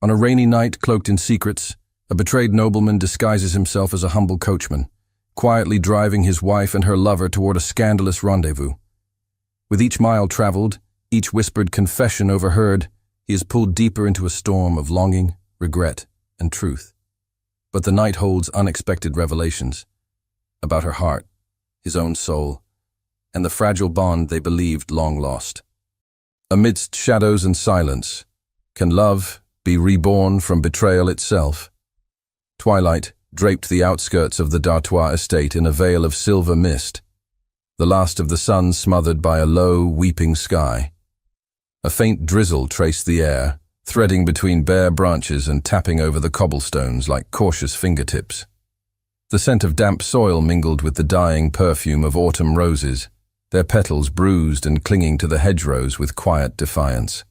On a rainy night, cloaked in secrets, a betrayed nobleman disguises himself as a humble coachman, quietly driving his wife and her lover toward a scandalous rendezvous. With each mile traveled, each whispered confession overheard, he is pulled deeper into a storm of longing, regret, and truth. But the night holds unexpected revelations about her heart, his own soul, and the fragile bond they believed long lost. Amidst shadows and silence, can love be reborn from betrayal itself? Twilight draped the outskirts of the D'Artois estate in a veil of silver mist, the last of the sun smothered by a low, weeping sky. A faint drizzle traced the air, threading between bare branches and tapping over the cobblestones like cautious fingertips. The scent of damp soil mingled with the dying perfume of autumn roses, their petals bruised and clinging to the hedgerows with quiet defiance.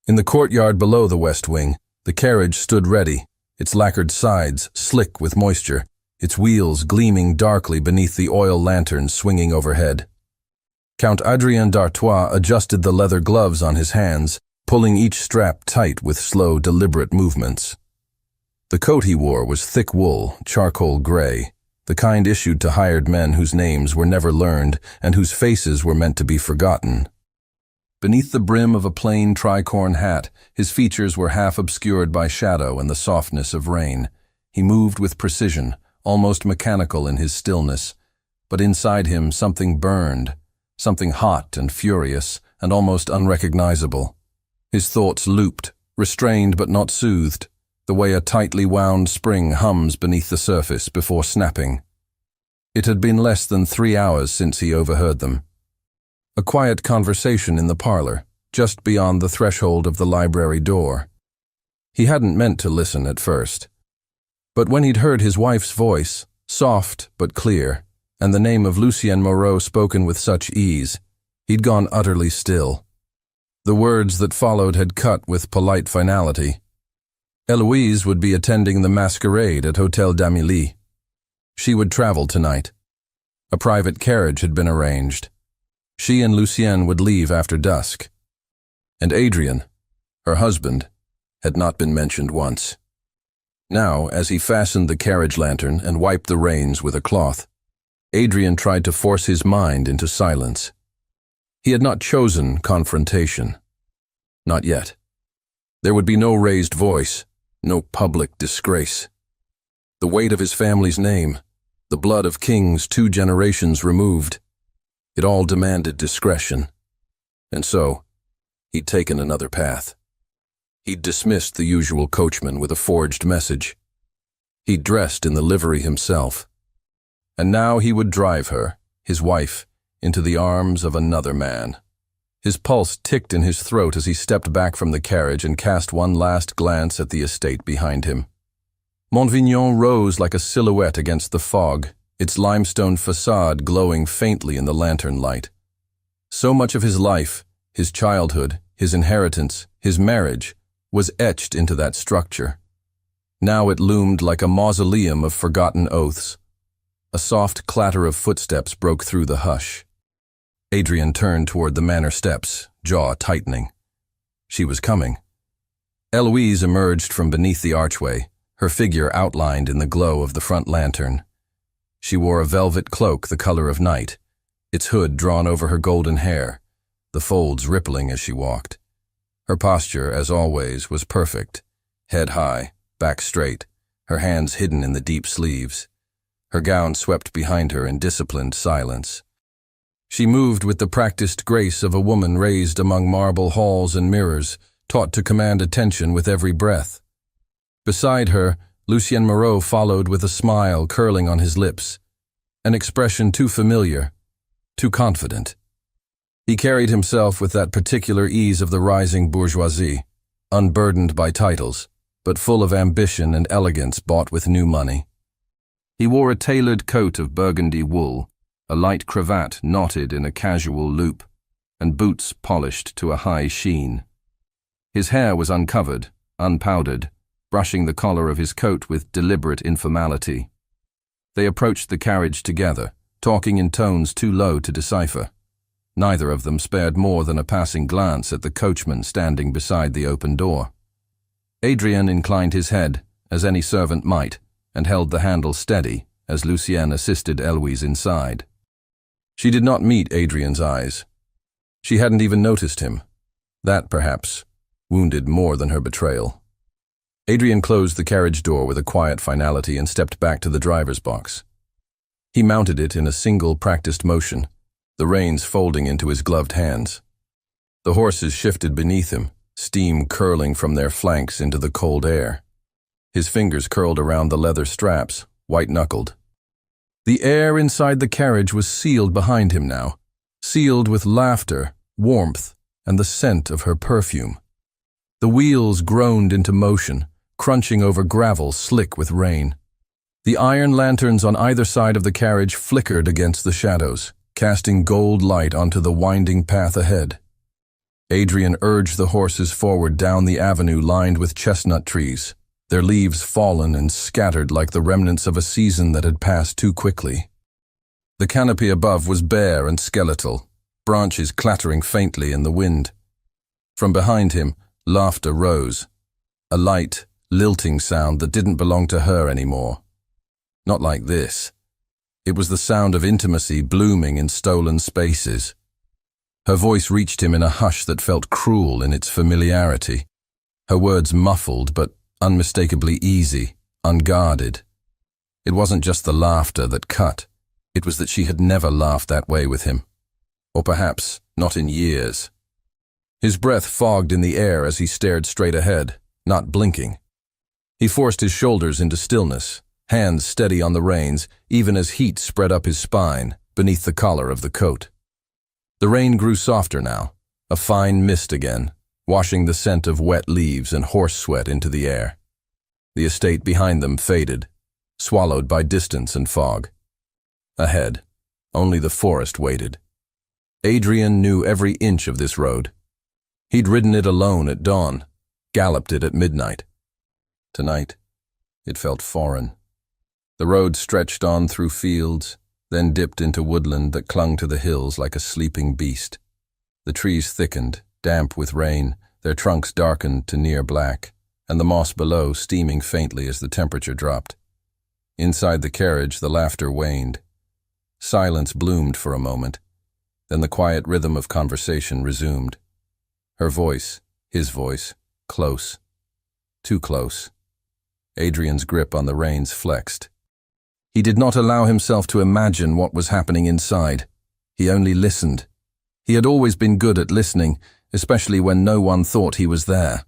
In the courtyard below the west wing, the carriage stood ready, its lacquered sides slick with moisture, its wheels gleaming darkly beneath the oil lanterns swinging overhead. Count Adrien d'Artois adjusted the leather gloves on his hands, pulling each strap tight with slow, deliberate movements. The coat he wore was thick wool, charcoal gray, the kind issued to hired men whose names were never learned and whose faces were meant to be forgotten. Beneath the brim of a plain tricorn hat, his features were half obscured by shadow and the softness of rain. He moved with precision, almost mechanical in his stillness, but inside him something burned, something hot and furious and almost unrecognizable. His thoughts looped, restrained but not soothed, the way a tightly wound spring hums beneath the surface before snapping. It had been less than 3 hours since he overheard them. A quiet conversation in the parlor, just beyond the threshold of the library door. He hadn't meant to listen at first. But when he'd heard his wife's voice, soft but clear, and the name of Lucien Moreau spoken with such ease, he'd gone utterly still. The words that followed had cut with polite finality. Eloise would be attending the masquerade at Hotel d'Amélie. She would travel tonight. A private carriage had been arranged. She and Lucien would leave after dusk. And Adrien, her husband, had not been mentioned once. Now, as he fastened the carriage lantern and wiped the reins with a cloth, Adrien tried to force his mind into silence. He had not chosen confrontation. Not yet. There would be no raised voice, no public disgrace. The weight of his family's name, the blood of kings 2 generations removed, it all demanded discretion. And so, he'd taken another path. He'd dismissed the usual coachman with a forged message. He'd dressed in the livery himself. And now he would drive her, his wife, into the arms of another man. His pulse ticked in his throat as he stepped back from the carriage and cast one last glance at the estate behind him. Montvignon rose like a silhouette against the fog, its limestone facade glowing faintly in the lantern light. So much of his life, his childhood, his inheritance, his marriage, was etched into that structure. Now it loomed like a mausoleum of forgotten oaths. A soft clatter of footsteps broke through the hush. Adrien turned toward the manor steps, jaw tightening. She was coming. Eloise emerged from beneath the archway, her figure outlined in the glow of the front lantern. She wore a velvet cloak the color of night, its hood drawn over her golden hair, the folds rippling as she walked. Her posture, as always, was perfect, head high, back straight, her hands hidden in the deep sleeves. Her gown swept behind her in disciplined silence. She moved with the practiced grace of a woman raised among marble halls and mirrors, taught to command attention with every breath. Beside her, Lucien Moreau followed with a smile curling on his lips, an expression too familiar, too confident. He carried himself with that particular ease of the rising bourgeoisie, unburdened by titles, but full of ambition and elegance bought with new money. He wore a tailored coat of burgundy wool, a light cravat knotted in a casual loop, and boots polished to a high sheen. His hair was uncovered, unpowdered, brushing the collar of his coat with deliberate informality. They approached the carriage together, talking in tones too low to decipher. Neither of them spared more than a passing glance at the coachman standing beside the open door. Adrien inclined his head, as any servant might, and held the handle steady as Lucienne assisted Eloise inside. She did not meet Adrien's eyes. She hadn't even noticed him. That, perhaps, wounded more than her betrayal. Adrien closed the carriage door with a quiet finality and stepped back to the driver's box. He mounted it in a single practiced motion, the reins folding into his gloved hands. The horses shifted beneath him, steam curling from their flanks into the cold air. His fingers curled around the leather straps, white-knuckled. The air inside the carriage was sealed behind him now, sealed with laughter, warmth, and the scent of her perfume. The wheels groaned into motion, crunching over gravel slick with rain. The iron lanterns on either side of the carriage flickered against the shadows, casting gold light onto the winding path ahead. Adrien urged the horses forward down the avenue lined with chestnut trees, their leaves fallen and scattered like the remnants of a season that had passed too quickly. The canopy above was bare and skeletal, branches clattering faintly in the wind. From behind him, laughter rose, a light, lilting sound that didn't belong to her anymore. Not like this. It was the sound of intimacy blooming in stolen spaces. Her voice reached him in a hush that felt cruel in its familiarity, her words muffled but unmistakably easy, unguarded. It wasn't just the laughter that cut, it was that she had never laughed that way with him. Or perhaps not in years. His breath fogged in the air as he stared straight ahead, not blinking. He forced his shoulders into stillness, hands steady on the reins, even as heat spread up his spine, beneath the collar of the coat. The rain grew softer now, a fine mist again, washing the scent of wet leaves and horse sweat into the air. The estate behind them faded, swallowed by distance and fog. Ahead, only the forest waited. Adrien knew every inch of this road. He'd ridden it alone at dawn, galloped it at midnight. Tonight, it felt foreign. The road stretched on through fields, then dipped into woodland that clung to the hills like a sleeping beast. The trees thickened, damp with rain, their trunks darkened to near black, and the moss below steaming faintly as the temperature dropped. Inside the carriage, the laughter waned. Silence bloomed for a moment, then the quiet rhythm of conversation resumed. Her voice, his voice, close. Too close. Adrien's grip on the reins flexed. He did not allow himself to imagine what was happening inside. He only listened. He had always been good at listening, especially when no one thought he was there.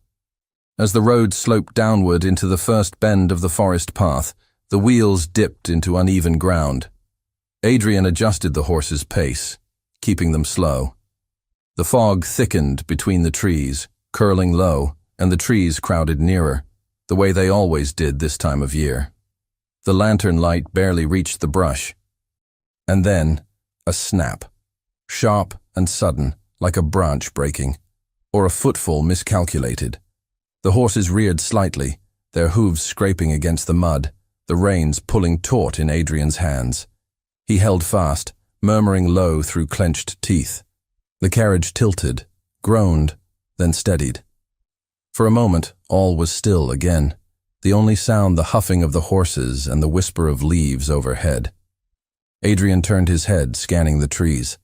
As the road sloped downward into the first bend of the forest path, the wheels dipped into uneven ground. Adrien adjusted the horses' pace, keeping them slow. The fog thickened between the trees, curling low, and the trees crowded nearer, the way they always did this time of year. The lantern light barely reached the brush. And then, a snap. Sharp and sudden, like a branch breaking, or a footfall miscalculated. The horses reared slightly, their hooves scraping against the mud, the reins pulling taut in Adrien's hands. He held fast, murmuring low through clenched teeth. The carriage tilted, groaned, then steadied. For a moment, all was still again, the only sound the huffing of the horses and the whisper of leaves overhead. Adrien turned his head, scanning the trees.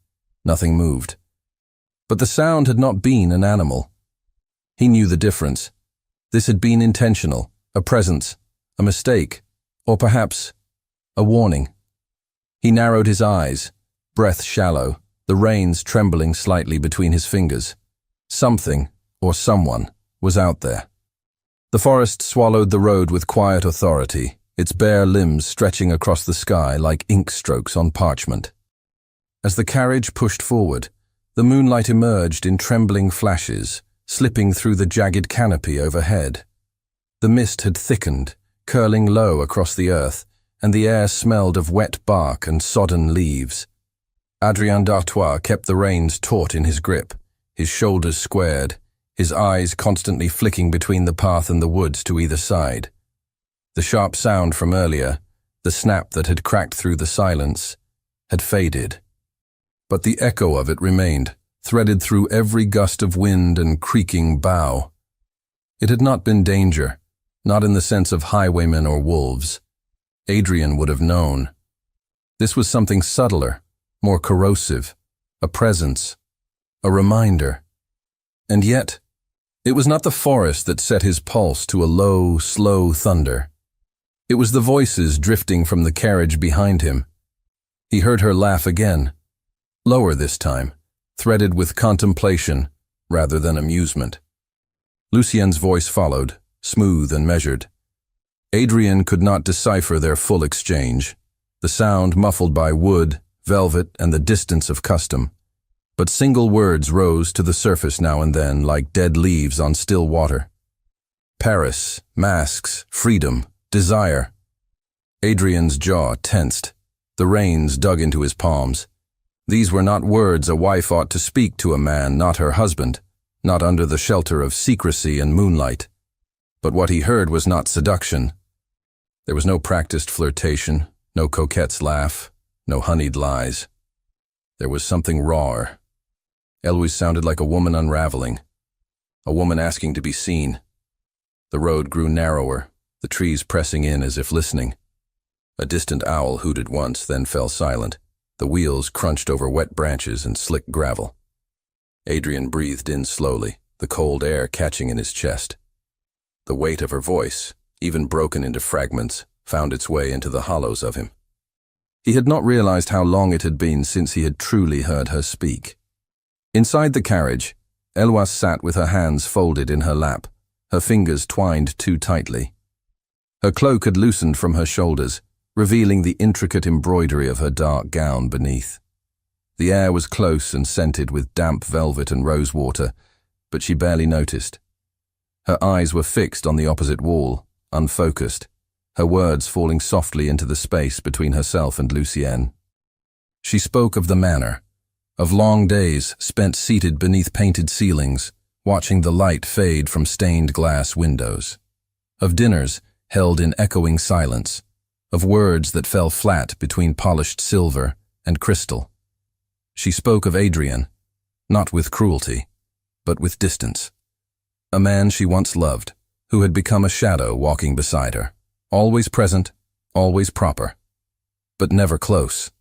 Nothing moved. But the sound had not been an animal. He knew the difference. This had been intentional, a presence, a mistake, or perhaps a warning. He narrowed his eyes, breath shallow, the reins trembling slightly between his fingers. Something, or someone, was out there. The forest swallowed the road with quiet authority, its bare limbs stretching across the sky like ink strokes on parchment. As the carriage pushed forward, the moonlight emerged in trembling flashes, slipping through the jagged canopy overhead. The mist had thickened, curling low across the earth, and the air smelled of wet bark and sodden leaves. Adrien d'Artois kept the reins taut in his grip, his shoulders squared, his eyes constantly flicking between the path and the woods to either side. The sharp sound from earlier, the snap that had cracked through the silence, had faded. But the echo of it remained, threaded through every gust of wind and creaking bough. It had not been danger, not in the sense of highwaymen or wolves. Adrian would have known. This was something subtler, more corrosive, a presence, a reminder. And yet, it was not the forest that set his pulse to a low, slow thunder. It was the voices drifting from the carriage behind him. He heard her laugh again, lower this time, threaded with contemplation rather than amusement. Lucien's voice followed, smooth and measured. Adrian could not decipher their full exchange, the sound muffled by wood, velvet, and the distance of custom. But single words rose to the surface now and then like dead leaves on still water. Paris, masks, freedom, desire. Adrian's jaw tensed. The reins dug into his palms. These were not words a wife ought to speak to a man, not her husband, not under the shelter of secrecy and moonlight. But what he heard was not seduction. There was no practiced flirtation, no coquette's laugh, no honeyed lies. There was something rawer. Eloise sounded like a woman unraveling, a woman asking to be seen. The road grew narrower, the trees pressing in as if listening. A distant owl hooted once, then fell silent. The wheels crunched over wet branches and slick gravel. Adrian breathed in slowly, the cold air catching in his chest. The weight of her voice, even broken into fragments, found its way into the hollows of him. He had not realized how long it had been since he had truly heard her speak. Inside the carriage, Eloise sat with her hands folded in her lap, her fingers twined too tightly. Her cloak had loosened from her shoulders, revealing the intricate embroidery of her dark gown beneath. The air was close and scented with damp velvet and rosewater, but she barely noticed. Her eyes were fixed on the opposite wall, unfocused, her words falling softly into the space between herself and Lucienne. She spoke of the manor, of long days spent seated beneath painted ceilings, watching the light fade from stained glass windows, of dinners held in echoing silence, of words that fell flat between polished silver and crystal. She spoke of Adrian, not with cruelty, but with distance. A man she once loved, who had become a shadow walking beside her, always present, always proper, but never close.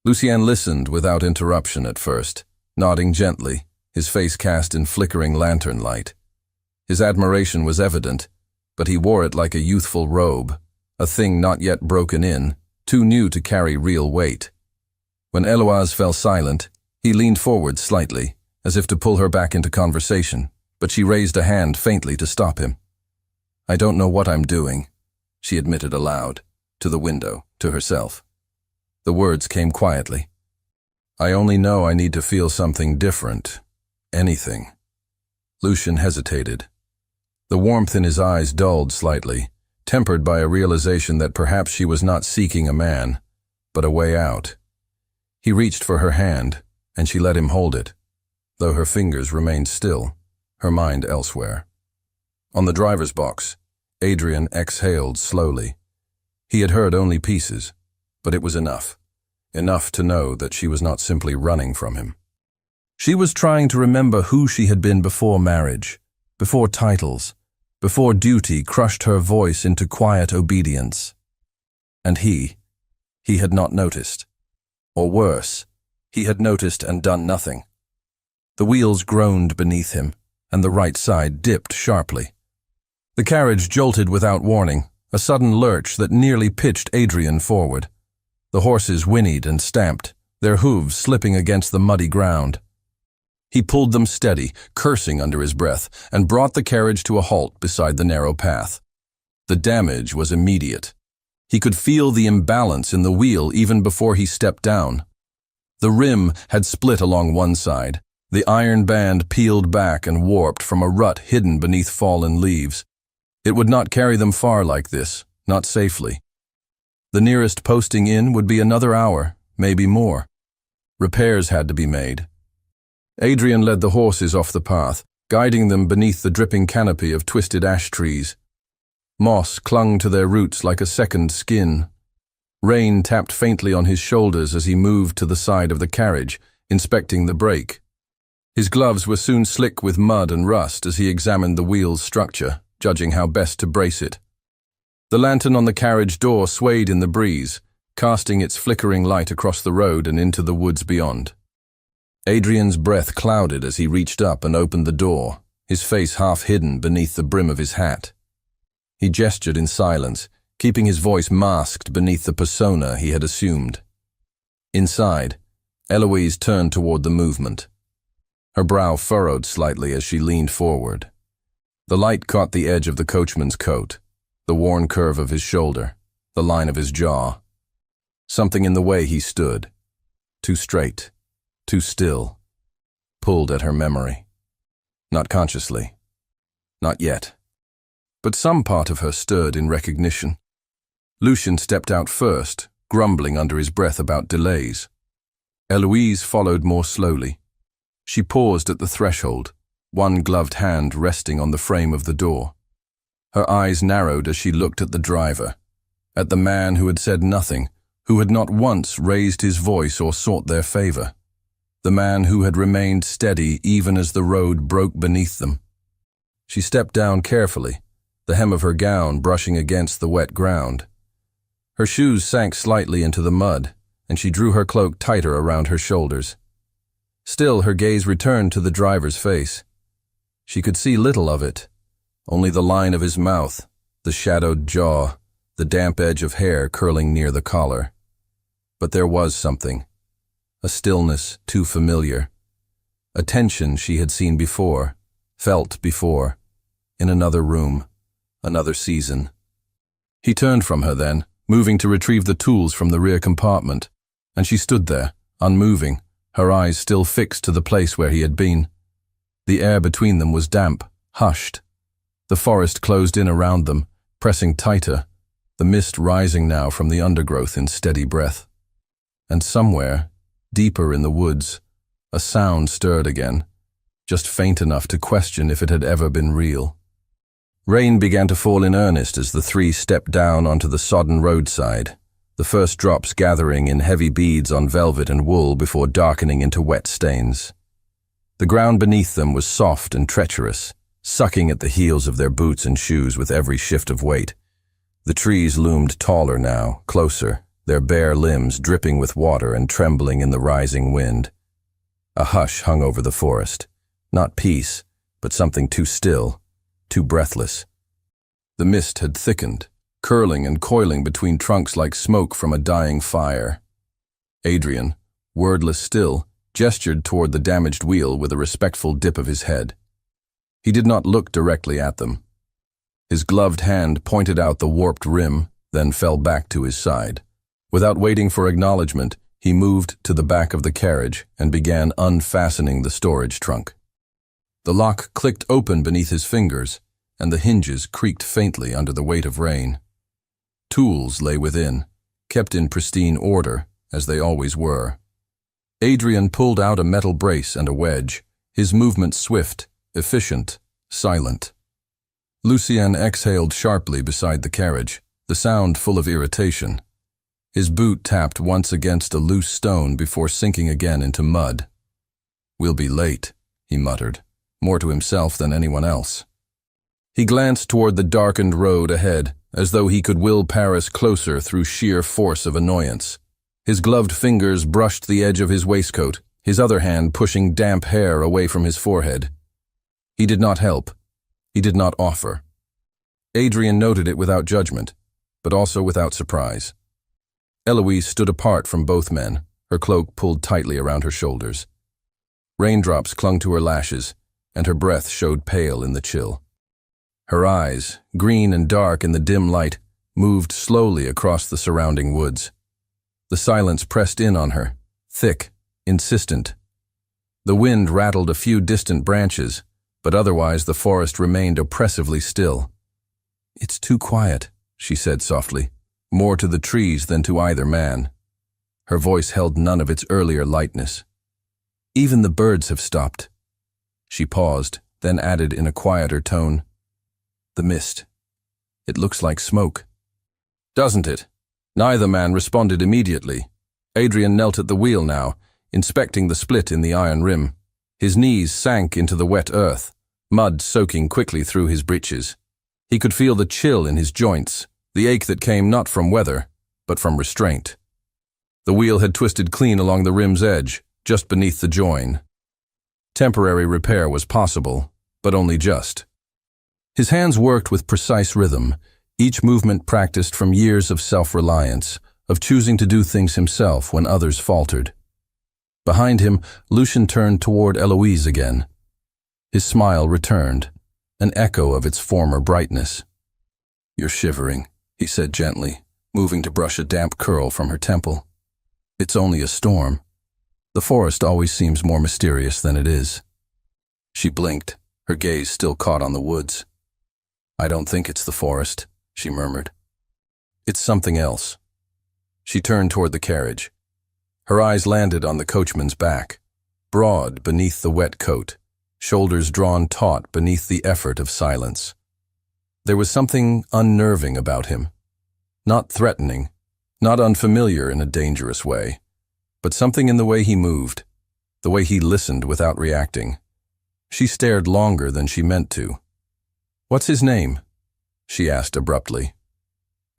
Lucien listened without interruption at first, nodding gently, his face cast in flickering lantern light. His admiration was evident, but he wore it like a youthful robe, a thing not yet broken in, too new to carry real weight. When Eloise fell silent, he leaned forward slightly, as if to pull her back into conversation, but she raised a hand faintly to stop him. "I don't know what I'm doing," she admitted aloud, to the window, to herself. The words came quietly. "I only know I need to feel something different. Anything." Lucien hesitated. The warmth in his eyes dulled slightly, tempered by a realization that perhaps she was not seeking a man, but a way out. He reached for her hand, and she let him hold it, though her fingers remained still, her mind elsewhere. On the driver's box, Adrian exhaled slowly. He had heard only pieces, but it was enough to know that she was not simply running from him. She was trying to remember who she had been before marriage, before titles, before duty crushed her voice into quiet obedience. And he had not noticed. Or worse, he had noticed and done nothing. The wheels groaned beneath him, and the right side dipped sharply. The carriage jolted without warning, a sudden lurch that nearly pitched Adrian forward. The horses whinnied and stamped, their hooves slipping against the muddy ground. He pulled them steady, cursing under his breath, and brought the carriage to a halt beside the narrow path. The damage was immediate. He could feel the imbalance in the wheel even before he stepped down. The rim had split along one side. The iron band peeled back and warped from a rut hidden beneath fallen leaves. It would not carry them far like this, not safely. The nearest posting inn would be another hour, maybe more. Repairs had to be made. Adrian led the horses off the path, guiding them beneath the dripping canopy of twisted ash trees. Moss clung to their roots like a second skin. Rain tapped faintly on his shoulders as he moved to the side of the carriage, inspecting the brake. His gloves were soon slick with mud and rust as he examined the wheel's structure, judging how best to brace it. The lantern on the carriage door swayed in the breeze, casting its flickering light across the road and into the woods beyond. Adrian's breath clouded as he reached up and opened the door, his face half hidden beneath the brim of his hat. He gestured in silence, keeping his voice masked beneath the persona he had assumed. Inside, Eloise turned toward the movement. Her brow furrowed slightly as she leaned forward. The light caught the edge of the coachman's coat, the worn curve of his shoulder, the line of his jaw. Something in the way he stood, too straight, too still, pulled at her memory. Not consciously. Not yet. But some part of her stirred in recognition. Lucien stepped out first, grumbling under his breath about delays. Eloise followed more slowly. She paused at the threshold, one gloved hand resting on the frame of the door. Her eyes narrowed as she looked at the driver, at the man who had said nothing, who had not once raised his voice or sought their favor. The man who had remained steady even as the road broke beneath them. She stepped down carefully, the hem of her gown brushing against the wet ground. Her shoes sank slightly into the mud, and she drew her cloak tighter around her shoulders. Still, her gaze returned to the driver's face. She could see little of it, only the line of his mouth, the shadowed jaw, the damp edge of hair curling near the collar. But there was something, a stillness too familiar, a tension she had seen before, felt before, in another room, another season. He turned from her then, moving to retrieve the tools from the rear compartment, and she stood there, unmoving, her eyes still fixed to the place where he had been. The air between them was damp, hushed. The forest closed in around them, pressing tighter, the mist rising now from the undergrowth in steady breath. And somewhere, deeper in the woods, a sound stirred again, just faint enough to question if it had ever been real. Rain began to fall in earnest as the three stepped down onto the sodden roadside, the first drops gathering in heavy beads on velvet and wool before darkening into wet stains. The ground beneath them was soft and treacherous, sucking at the heels of their boots and shoes with every shift of weight. The trees loomed taller now, closer, their bare limbs dripping with water and trembling in the rising wind. A hush hung over the forest, not peace, but something too still, too breathless. The mist had thickened, curling and coiling between trunks like smoke from a dying fire. Adrian, wordless still, gestured toward the damaged wheel with a respectful dip of his head. He did not look directly at them. His gloved hand pointed out the warped rim, then fell back to his side. Without waiting for acknowledgement, he moved to the back of the carriage and began unfastening the storage trunk. The lock clicked open beneath his fingers, and the hinges creaked faintly under the weight of rain. Tools lay within, kept in pristine order, as they always were. Adrian pulled out a metal brace and a wedge, his movements swift, efficient, silent. Lucien exhaled sharply beside the carriage, the sound full of irritation. His boot tapped once against a loose stone before sinking again into mud. "We'll be late," he muttered, more to himself than anyone else. He glanced toward the darkened road ahead, as though he could will Paris closer through sheer force of annoyance. His gloved fingers brushed the edge of his waistcoat, his other hand pushing damp hair away from his forehead. He did not help. He did not offer. Adrian noted it without judgment, but also without surprise. Eloise stood apart from both men, her cloak pulled tightly around her shoulders. Raindrops clung to her lashes, and her breath showed pale in the chill. Her eyes, green and dark in the dim light, moved slowly across the surrounding woods. The silence pressed in on her, thick, insistent. The wind rattled a few distant branches, but otherwise the forest remained oppressively still. "It's too quiet," she said softly, more to the trees than to either man. Her voice held none of its earlier lightness. "Even the birds have stopped." She paused, then added in a quieter tone, "The mist. It looks like smoke." "Doesn't it?" Neither man responded immediately. Adrian knelt at the wheel now, inspecting the split in the iron rim. His knees sank into the wet earth, mud soaking quickly through his breeches. He could feel the chill in his joints, the ache that came not from weather, but from restraint. The wheel had twisted clean along the rim's edge, just beneath the join. Temporary repair was possible, but only just. His hands worked with precise rhythm, each movement practiced from years of self-reliance, of choosing to do things himself when others faltered. Behind him, Lucien turned toward Eloise again. His smile returned, an echo of its former brightness. "You're shivering," he said gently, moving to brush a damp curl from her temple. "It's only a storm. The forest always seems more mysterious than it is." She blinked, her gaze still caught on the woods. "I don't think it's the forest," she murmured. "It's something else." She turned toward the carriage. Her eyes landed on the coachman's back, broad beneath the wet coat, shoulders drawn taut beneath the effort of silence. There was something unnerving about him. Not threatening, not unfamiliar in a dangerous way, but something in the way he moved, the way he listened without reacting. She stared longer than she meant to. "What's his name?" she asked abruptly.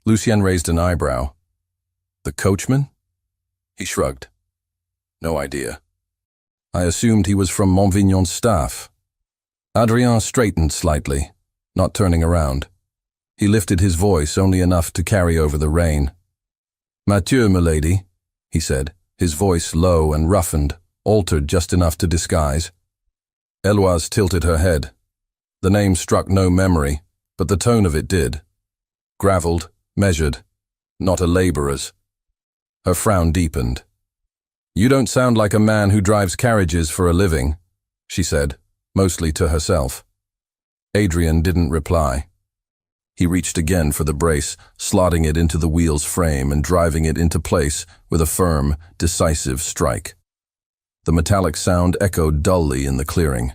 Lucien raised an eyebrow. "The coachman?" He shrugged. "No idea. I assumed he was from Montvignon's staff." Adrien straightened slightly, not turning around. He lifted his voice only enough to carry over the rain. "Mathieu, milady," he said, his voice low and roughened, altered just enough to disguise. Eloise tilted her head. The name struck no memory, but the tone of it did. Gravelled, measured, not a labourer's. Her frown deepened. "You don't sound like a man who drives carriages for a living," she said, mostly to herself. Adrien didn't reply. He reached again for the brace, slotting it into the wheel's frame and driving it into place with a firm, decisive strike. The metallic sound echoed dully in the clearing.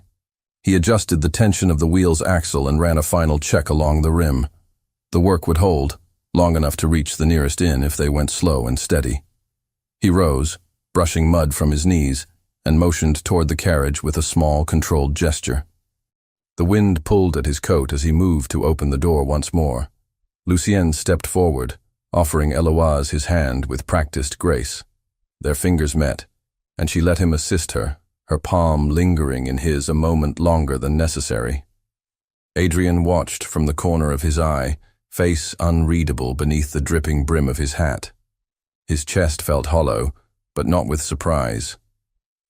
He adjusted the tension of the wheel's axle and ran a final check along the rim. The work would hold, long enough to reach the nearest inn if they went slow and steady. He rose, brushing mud from his knees, and motioned toward the carriage with a small, controlled gesture. The wind pulled at his coat as he moved to open the door once more. Lucien stepped forward, offering Eloise his hand with practiced grace. Their fingers met, and she let him assist her, her palm lingering in his a moment longer than necessary. Adrien watched from the corner of his eye, face unreadable beneath the dripping brim of his hat. His chest felt hollow, but not with surprise.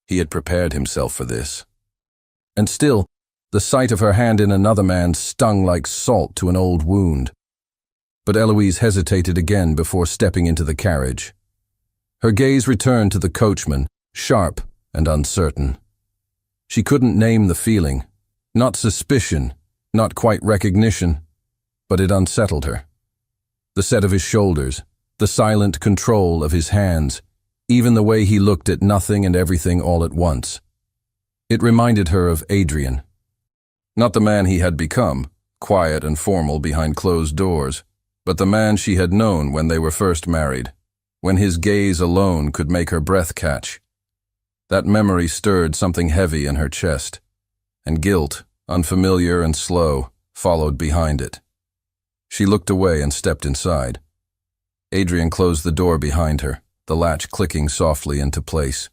He had prepared himself for this. And still, the sight of her hand in another man's stung like salt to an old wound. But Eloise hesitated again before stepping into the carriage. Her gaze returned to the coachman, sharp and uncertain. She couldn't name the feeling, not suspicion, not quite recognition, but it unsettled her. The set of his shoulders, the silent control of his hands, even the way he looked at nothing and everything all at once. It reminded her of Adrien. Not the man he had become, quiet and formal behind closed doors, but the man she had known when they were first married, when his gaze alone could make her breath catch. That memory stirred something heavy in her chest, and guilt, unfamiliar and slow, followed behind it. She looked away and stepped inside. Adrien closed the door behind her, the latch clicking softly into place.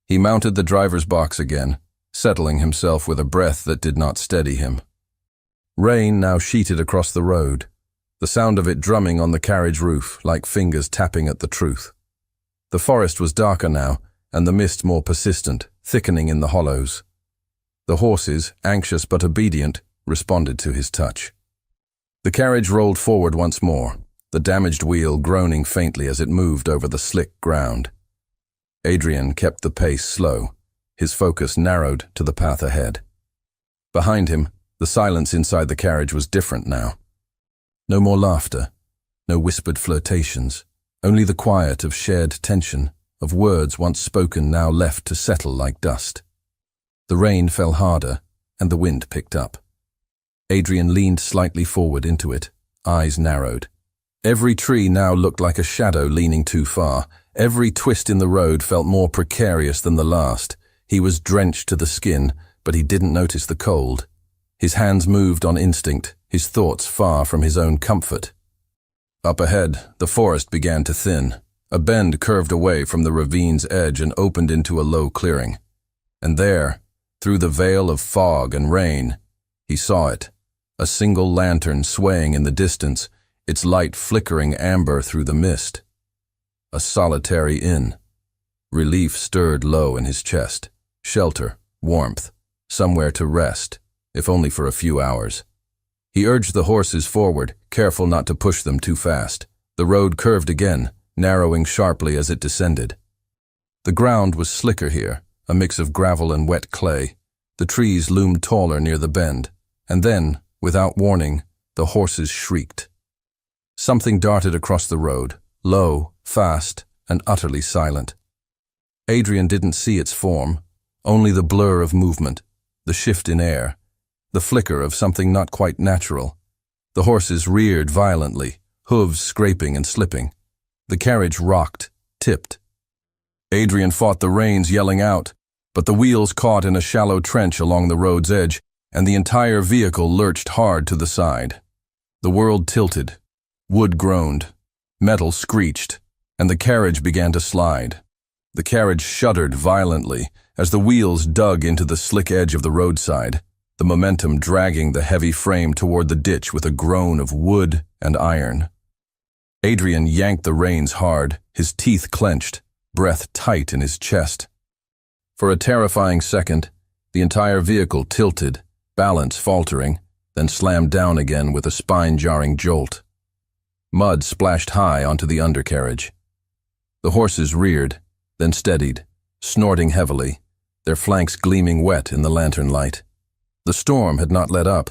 He mounted the driver's box again, settling himself with a breath that did not steady him. Rain now sheeted across the road, the sound of it drumming on the carriage roof like fingers tapping at the truth. The forest was darker now, and the mist more persistent, thickening in the hollows. The horses, anxious but obedient, responded to his touch. The carriage rolled forward once more, the damaged wheel groaning faintly as it moved over the slick ground. Adrien kept the pace slow, his focus narrowed to the path ahead. Behind him, the silence inside the carriage was different now. No more laughter, no whispered flirtations, only the quiet of shared tension, of words once spoken now left to settle like dust. The rain fell harder, and the wind picked up. Adrien leaned slightly forward into it, eyes narrowed. Every tree now looked like a shadow leaning too far. Every twist in the road felt more precarious than the last. He was drenched to the skin, but he didn't notice the cold. His hands moved on instinct, his thoughts far from his own comfort. Up ahead, the forest began to thin. A bend curved away from the ravine's edge and opened into a low clearing. And there, through the veil of fog and rain, he saw it, a single lantern swaying in the distance, its light flickering amber through the mist. A solitary inn. Relief stirred low in his chest. Shelter, warmth, somewhere to rest, if only for a few hours. He urged the horses forward, careful not to push them too fast. The road curved again, narrowing sharply as it descended. The ground was slicker here, a mix of gravel and wet clay. The trees loomed taller near the bend, and then, without warning, the horses shrieked. Something darted across the road, low, fast, and utterly silent. Adrian didn't see its form, only the blur of movement, the shift in air, the flicker of something not quite natural. The horses reared violently, hooves scraping and slipping. The carriage rocked, tipped. Adrian fought the reins, yelling out, but the wheels caught in a shallow trench along the road's edge, and the entire vehicle lurched hard to the side. The world tilted. Wood groaned. Metal screeched, and the carriage began to slide. The carriage shuddered violently as the wheels dug into the slick edge of the roadside, the momentum dragging the heavy frame toward the ditch with a groan of wood and iron. Adrian yanked the reins hard, his teeth clenched, breath tight in his chest. For a terrifying second, the entire vehicle tilted, balance faltering, then slammed down again with a spine-jarring jolt. Mud splashed high onto the undercarriage. The horses reared, then steadied, snorting heavily, their flanks gleaming wet in the lantern light. The storm had not let up.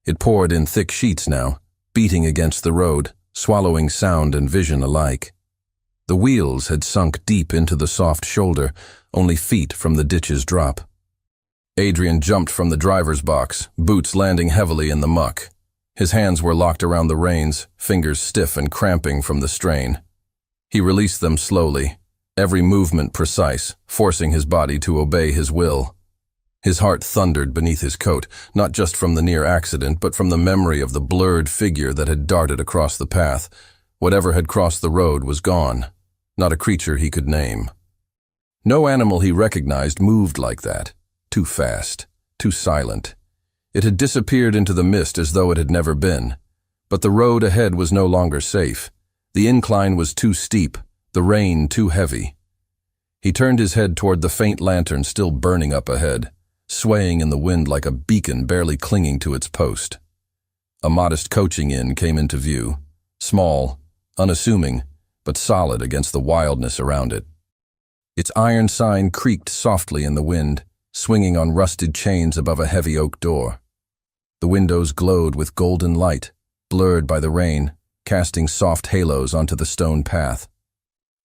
It poured in thick sheets now, beating against the road, swallowing sound and vision alike. The wheels had sunk deep into the soft shoulder, only feet from the ditch's drop. Adrian jumped from the driver's box, boots landing heavily in the muck. His hands were locked around the reins, fingers stiff and cramping from the strain. He released them slowly, every movement precise, forcing his body to obey his will. His heart thundered beneath his coat, not just from the near accident, but from the memory of the blurred figure that had darted across the path. Whatever had crossed the road was gone, not a creature he could name. No animal he recognized moved like that, too fast, too silent. It had disappeared into the mist as though it had never been. But the road ahead was no longer safe. The incline was too steep, the rain too heavy. He turned his head toward the faint lantern still burning up ahead, swaying in the wind like a beacon barely clinging to its post. A modest coaching inn came into view, small, unassuming, but solid against the wildness around it. Its iron sign creaked softly in the wind, swinging on rusted chains above a heavy oak door. The windows glowed with golden light, blurred by the rain, casting soft halos onto the stone path.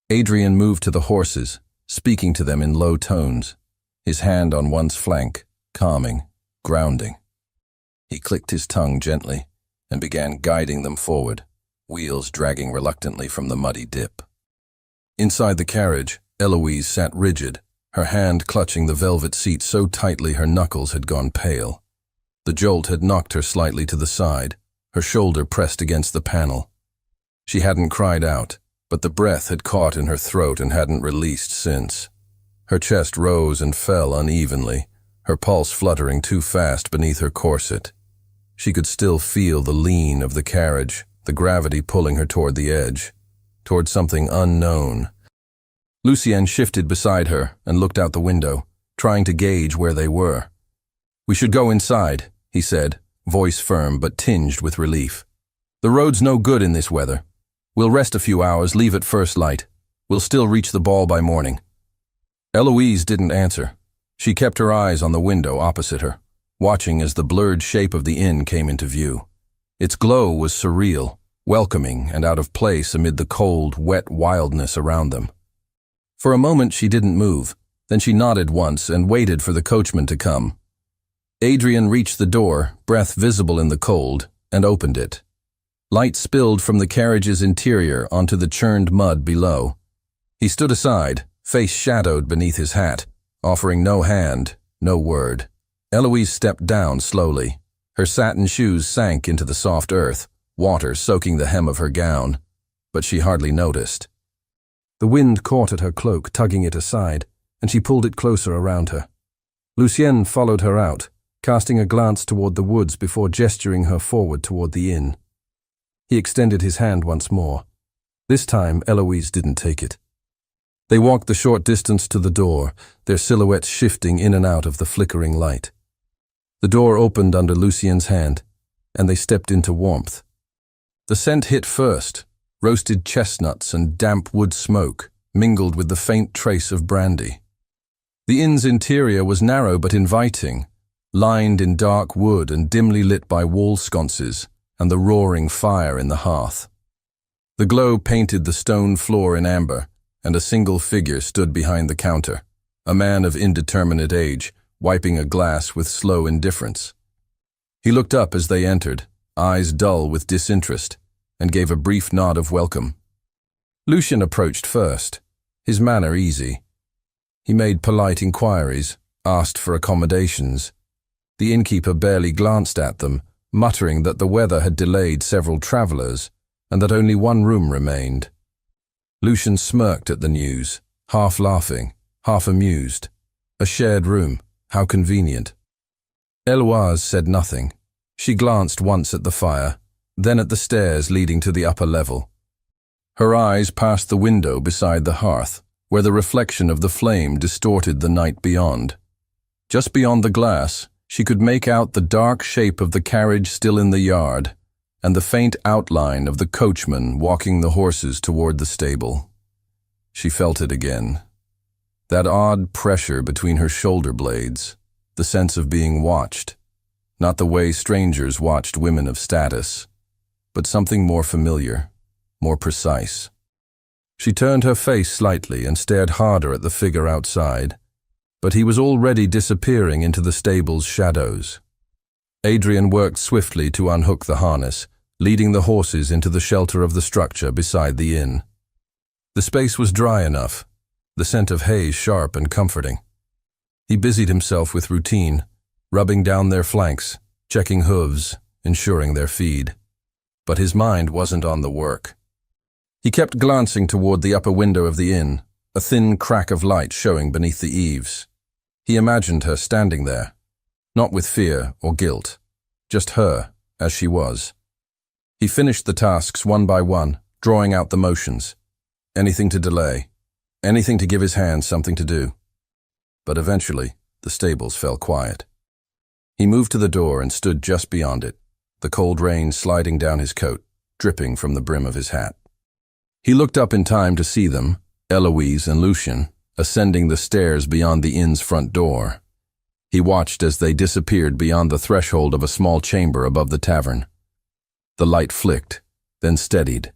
Adrian moved to the horses, speaking to them in low tones, his hand on one's flank, calming, grounding. He clicked his tongue gently and began guiding them forward, wheels dragging reluctantly from the muddy dip. Inside the carriage, Eloise sat rigid, her hand clutching the velvet seat so tightly her knuckles had gone pale. The jolt had knocked her slightly to the side, her shoulder pressed against the panel. She hadn't cried out, but the breath had caught in her throat and hadn't released since. Her chest rose and fell unevenly, her pulse fluttering too fast beneath her corset. She could still feel the lean of the carriage, the gravity pulling her toward the edge, toward something unknown. Lucien shifted beside her and looked out the window, trying to gauge where they were. "We should go inside," he said, voice firm but tinged with relief. "The road's no good in this weather. We'll rest a few hours, leave at first light. We'll still reach the ball by morning." Eloise didn't answer. She kept her eyes on the window opposite her, watching as the blurred shape of the inn came into view. Its glow was surreal, welcoming and out of place amid the cold, wet wildness around them. For a moment she didn't move, then she nodded once and waited for the coachman to come. Adrian reached the door, breath visible in the cold, and opened it. Light spilled from the carriage's interior onto the churned mud below. He stood aside, face shadowed beneath his hat, offering no hand, no word. Eloise stepped down slowly. Her satin shoes sank into the soft earth, water soaking the hem of her gown, but she hardly noticed. The wind caught at her cloak, tugging it aside, and she pulled it closer around her. Lucien followed her out, casting a glance toward the woods before gesturing her forward toward the inn. He extended his hand once more. This time, Eloise didn't take it. They walked the short distance to the door, their silhouettes shifting in and out of the flickering light. The door opened under Lucien's hand, and they stepped into warmth. The scent hit first, roasted chestnuts and damp wood smoke, mingled with the faint trace of brandy. The inn's interior was narrow but inviting, lined in dark wood and dimly lit by wall sconces and the roaring fire in the hearth. The glow painted the stone floor in amber, and a single figure stood behind the counter, a man of indeterminate age, wiping a glass with slow indifference. He looked up as they entered, eyes dull with disinterest, and gave a brief nod of welcome. Lucien approached first, his manner easy. He made polite inquiries, asked for accommodations. The innkeeper barely glanced at them, muttering that the weather had delayed several travelers and that only one room remained. Lucien smirked at the news, half laughing, half amused. A shared room, how convenient. Eloise said nothing. She glanced once at the fire, then at the stairs leading to the upper level. Her eyes passed the window beside the hearth, where the reflection of the flame distorted the night beyond. Just beyond the glass, she could make out the dark shape of the carriage still in the yard, and the faint outline of the coachman walking the horses toward the stable. She felt it again. That odd pressure between her shoulder blades, the sense of being watched, not the way strangers watched women of status, but something more familiar, more precise. She turned her face slightly and stared harder at the figure outside, but he was already disappearing into the stable's shadows. Adrian worked swiftly to unhook the harness, leading the horses into the shelter of the structure beside the inn. The space was dry enough, the scent of hay sharp and comforting. He busied himself with routine, rubbing down their flanks, checking hooves, ensuring their feed. But his mind wasn't on the work. He kept glancing toward the upper window of the inn, a thin crack of light showing beneath the eaves. He imagined her standing there, not with fear or guilt, just her, as she was. He finished the tasks one by one, drawing out the motions. Anything to delay, anything to give his hands something to do. But eventually, the stables fell quiet. He moved to the door and stood just beyond it, the cold rain sliding down his coat, dripping from the brim of his hat. He looked up in time to see them, Eloise and Lucien, ascending the stairs beyond the inn's front door. He watched as they disappeared beyond the threshold of a small chamber above the tavern. The light flicked, then steadied,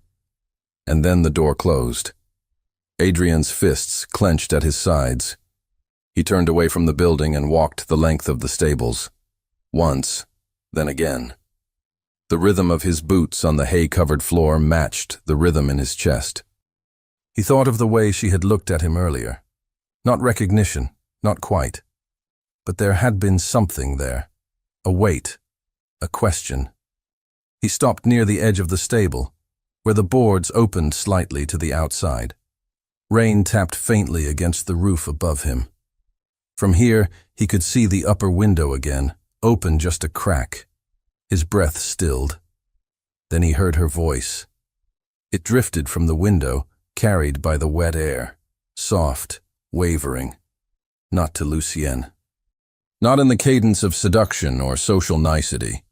and then the door closed. Adrian's fists clenched at his sides. He turned away from the building and walked the length of the stables. Once, then again. The rhythm of his boots on the hay-covered floor matched the rhythm in his chest. He thought of the way she had looked at him earlier. Not recognition, not quite. But there had been something there. A weight, a question. He stopped near the edge of the stable, where the boards opened slightly to the outside. Rain tapped faintly against the roof above him. From here, he could see the upper window again, open just a crack. His breath stilled. Then he heard her voice. It drifted from the window, carried by the wet air, soft, wavering. Not to Lucien. Not in the cadence of seduction or social nicety.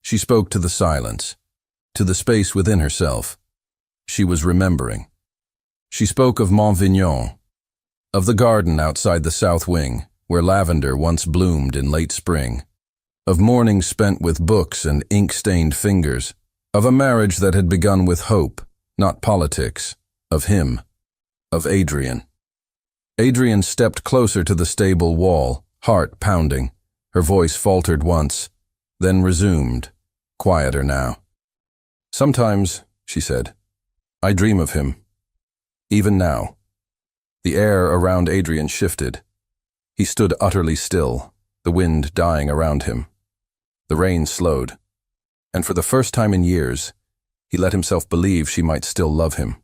She spoke to the silence, to the space within herself. She was remembering. She spoke of Montvignon, of the garden outside the south wing, where lavender once bloomed in late spring, of mornings spent with books and ink-stained fingers, of a marriage that had begun with hope, not politics, of him, of Adrian. Adrian stepped closer to the stable wall, heart pounding. Her voice faltered once, then resumed, quieter now. "Sometimes," she said, "I dream of him. Even now." The air around Adrian shifted. He stood utterly still, the wind dying around him. The rain slowed, and for the first time in years, he let himself believe she might still love him.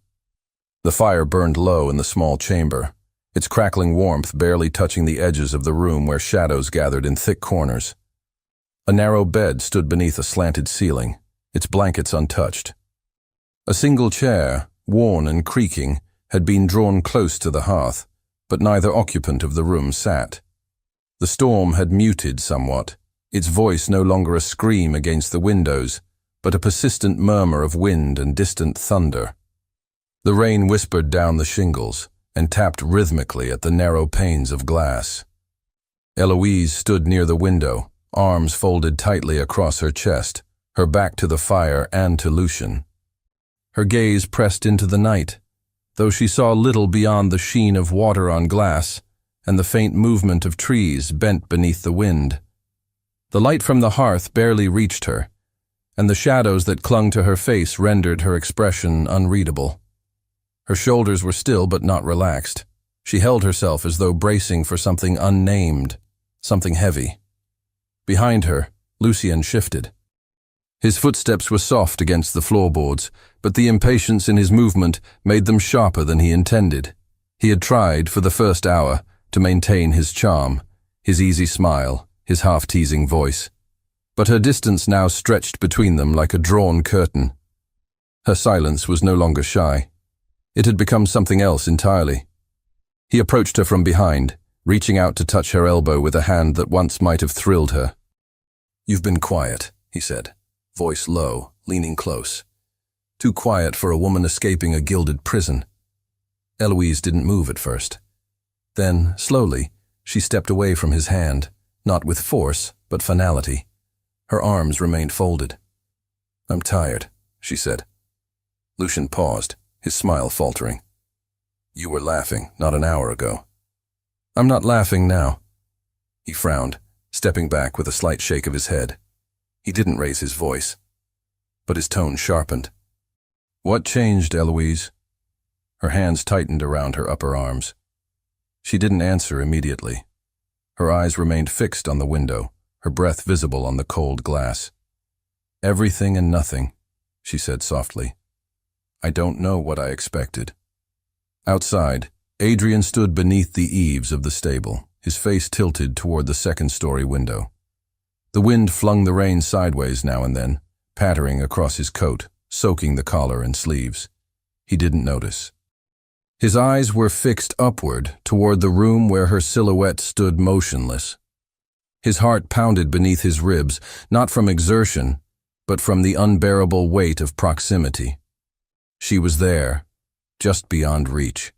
The fire burned low in the small chamber, its crackling warmth barely touching the edges of the room where shadows gathered in thick corners. A narrow bed stood beneath a slanted ceiling, its blankets untouched. A single chair, worn and creaking, had been drawn close to the hearth, but neither occupant of the room sat. The storm had muted somewhat, its voice no longer a scream against the windows, but a persistent murmur of wind and distant thunder. The rain whispered down the shingles and tapped rhythmically at the narrow panes of glass. Eloise stood near the window, arms folded tightly across her chest, her back to the fire and to Lucien. Her gaze pressed into the night, though she saw little beyond the sheen of water on glass and the faint movement of trees bent beneath the wind. The light from the hearth barely reached her, and the shadows that clung to her face rendered her expression unreadable. Her shoulders were still but not relaxed. She held herself as though bracing for something unnamed, something heavy. Behind her, Lucien shifted. His footsteps were soft against the floorboards, but the impatience in his movement made them sharper than he intended. He had tried, for the first hour, to maintain his charm, his easy smile, his half-teasing voice. But her distance now stretched between them like a drawn curtain. Her silence was no longer shy. It had become something else entirely. He approached her from behind, reaching out to touch her elbow with a hand that once might have thrilled her. "You've been quiet," he said, voice low, leaning close. Too quiet for a woman escaping a gilded prison. Eloise didn't move at first. Then, slowly, she stepped away from his hand, not with force, but finality. Her arms remained folded. "I'm tired," she said. Lucien paused, his smile faltering. "You were laughing not an hour ago." "I'm not laughing now." He frowned, stepping back with a slight shake of his head. He didn't raise his voice, but his tone sharpened. "What changed, Eloise?" Her hands tightened around her upper arms. She didn't answer immediately. Her eyes remained fixed on the window, her breath visible on the cold glass. "Everything and nothing," she said softly. "I don't know what I expected." Outside, Adrian stood beneath the eaves of the stable, his face tilted toward the second-story window. The wind flung the rain sideways now and then, pattering across his coat, soaking the collar and sleeves. He didn't notice. His eyes were fixed upward toward the room where her silhouette stood motionless. His heart pounded beneath his ribs, not from exertion, but from the unbearable weight of proximity. She was there, just beyond reach.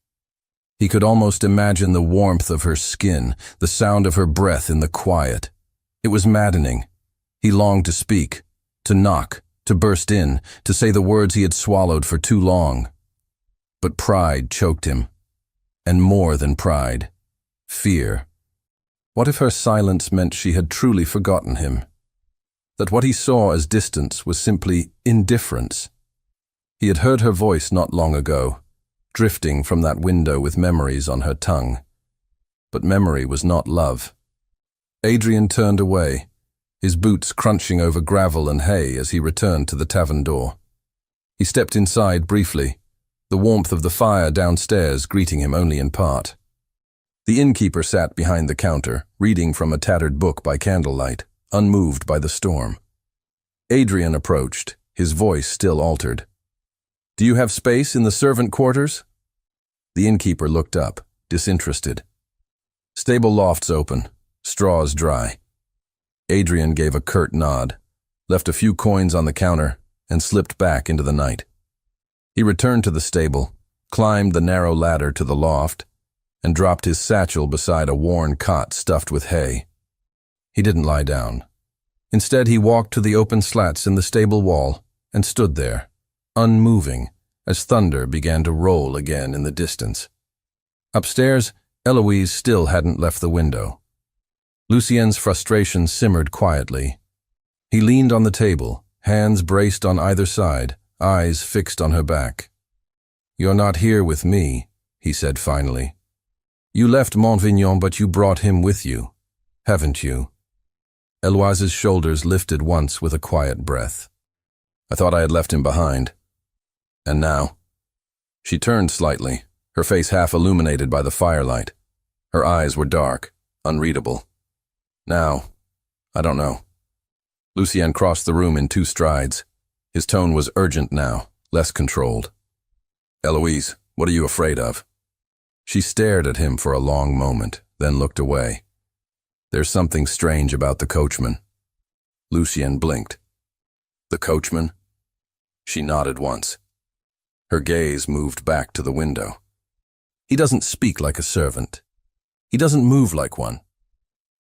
He could almost imagine the warmth of her skin, the sound of her breath in the quiet. It was maddening. He longed to speak, to knock, to burst in, to say the words he had swallowed for too long. But pride choked him. And more than pride, fear. What if her silence meant she had truly forgotten him? That what he saw as distance was simply indifference? He had heard her voice not long ago, drifting from that window with memories on her tongue. But memory was not love. Adrian turned away, his boots crunching over gravel and hay as he returned to the tavern door. He stepped inside briefly, the warmth of the fire downstairs greeting him only in part. The innkeeper sat behind the counter, reading from a tattered book by candlelight, unmoved by the storm. Adrian approached, his voice still altered. "Do you have space in the servant quarters?" The innkeeper looked up, disinterested. "Stable loft's open, straws dry." Adrian gave a curt nod, left a few coins on the counter, and slipped back into the night. He returned to the stable, climbed the narrow ladder to the loft, and dropped his satchel beside a worn cot stuffed with hay. He didn't lie down. Instead, he walked to the open slats in the stable wall and stood there, unmoving, as thunder began to roll again in the distance. Upstairs, Eloise still hadn't left the window. Lucien's frustration simmered quietly. He leaned on the table, hands braced on either side, eyes fixed on her back. "You're not here with me," he said finally. You left Montvignon, but you brought him with you, haven't you? Eloise's shoulders lifted once with a quiet breath. I thought I had left him behind. And now? She turned slightly, her face half illuminated by the firelight. Her eyes were dark, unreadable. Now, I don't know. Lucien crossed the room in 2 strides. His tone was urgent now, less controlled. Eloise, what are you afraid of? She stared at him for a long moment, then looked away. There's something strange about the coachman. Lucien blinked. The coachman? She nodded once. Her gaze moved back to the window. He doesn't speak like a servant. He doesn't move like one.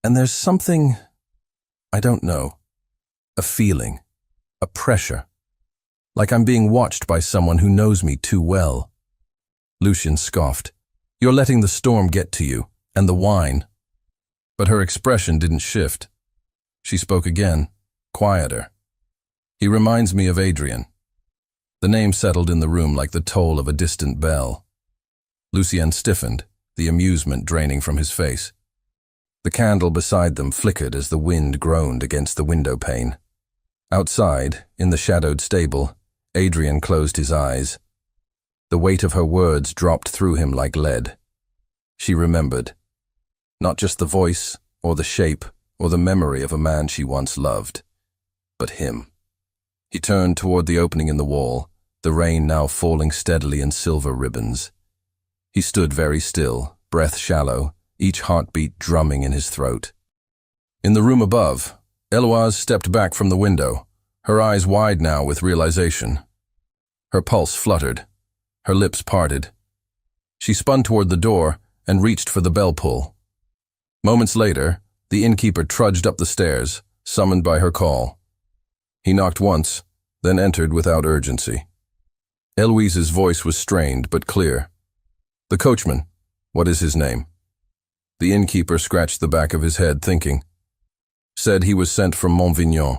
And there's something, I don't know, a feeling, a pressure, like I'm being watched by someone who knows me too well. Lucien scoffed. You're letting the storm get to you, and the wine. But her expression didn't shift. She spoke again, quieter. He reminds me of Adrien. The name settled in the room like the toll of a distant bell. Lucien stiffened, the amusement draining from his face. The candle beside them flickered as the wind groaned against the window pane. Outside, in the shadowed stable, Adrien closed his eyes. The weight of her words dropped through him like lead. She remembered. Not just the voice, or the shape, or the memory of a man she once loved, but him. He turned toward the opening in the wall, the rain now falling steadily in silver ribbons. He stood very still, breath shallow, each heartbeat drumming in his throat. In the room above, Eloise stepped back from the window, her eyes wide now with realization. Her pulse fluttered, her lips parted. She spun toward the door and reached for the bell pull. Moments later, the innkeeper trudged up the stairs, summoned by her call. He knocked once, then entered without urgency. Eloise's voice was strained but clear. The coachman, what is his name? The innkeeper scratched the back of his head, thinking. Said he was sent from Montvignon,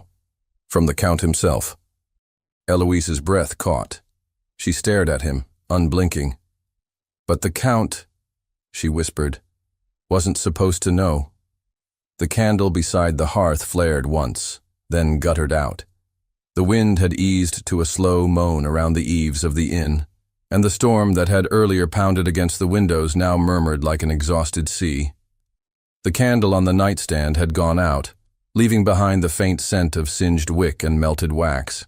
from the Count himself. Eloise's breath caught. She stared at him, unblinking. But the Count, she whispered, wasn't supposed to know. The candle beside the hearth flared once, then guttered out. The wind had eased to a slow moan around the eaves of the inn, and the storm that had earlier pounded against the windows now murmured like an exhausted sea. The candle on the nightstand had gone out, leaving behind the faint scent of singed wick and melted wax.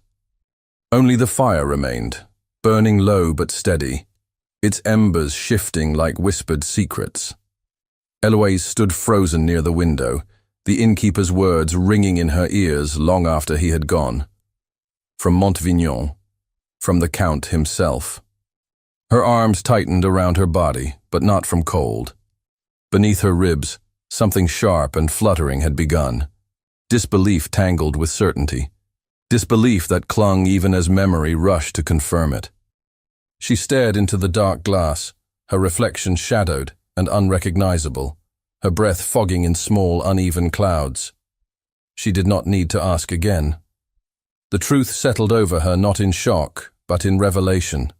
Only the fire remained, burning low but steady, its embers shifting like whispered secrets. Eloise stood frozen near the window, the innkeeper's words ringing in her ears long after he had gone. From Montvignon, from the Count himself. Her arms tightened around her body, but not from cold. Beneath her ribs, something sharp and fluttering had begun. Disbelief tangled with certainty. Disbelief that clung even as memory rushed to confirm it. She stared into the dark glass, her reflection shadowed and unrecognizable, her breath fogging in small, uneven clouds. She did not need to ask again. The truth settled over her not in shock, but in revelation.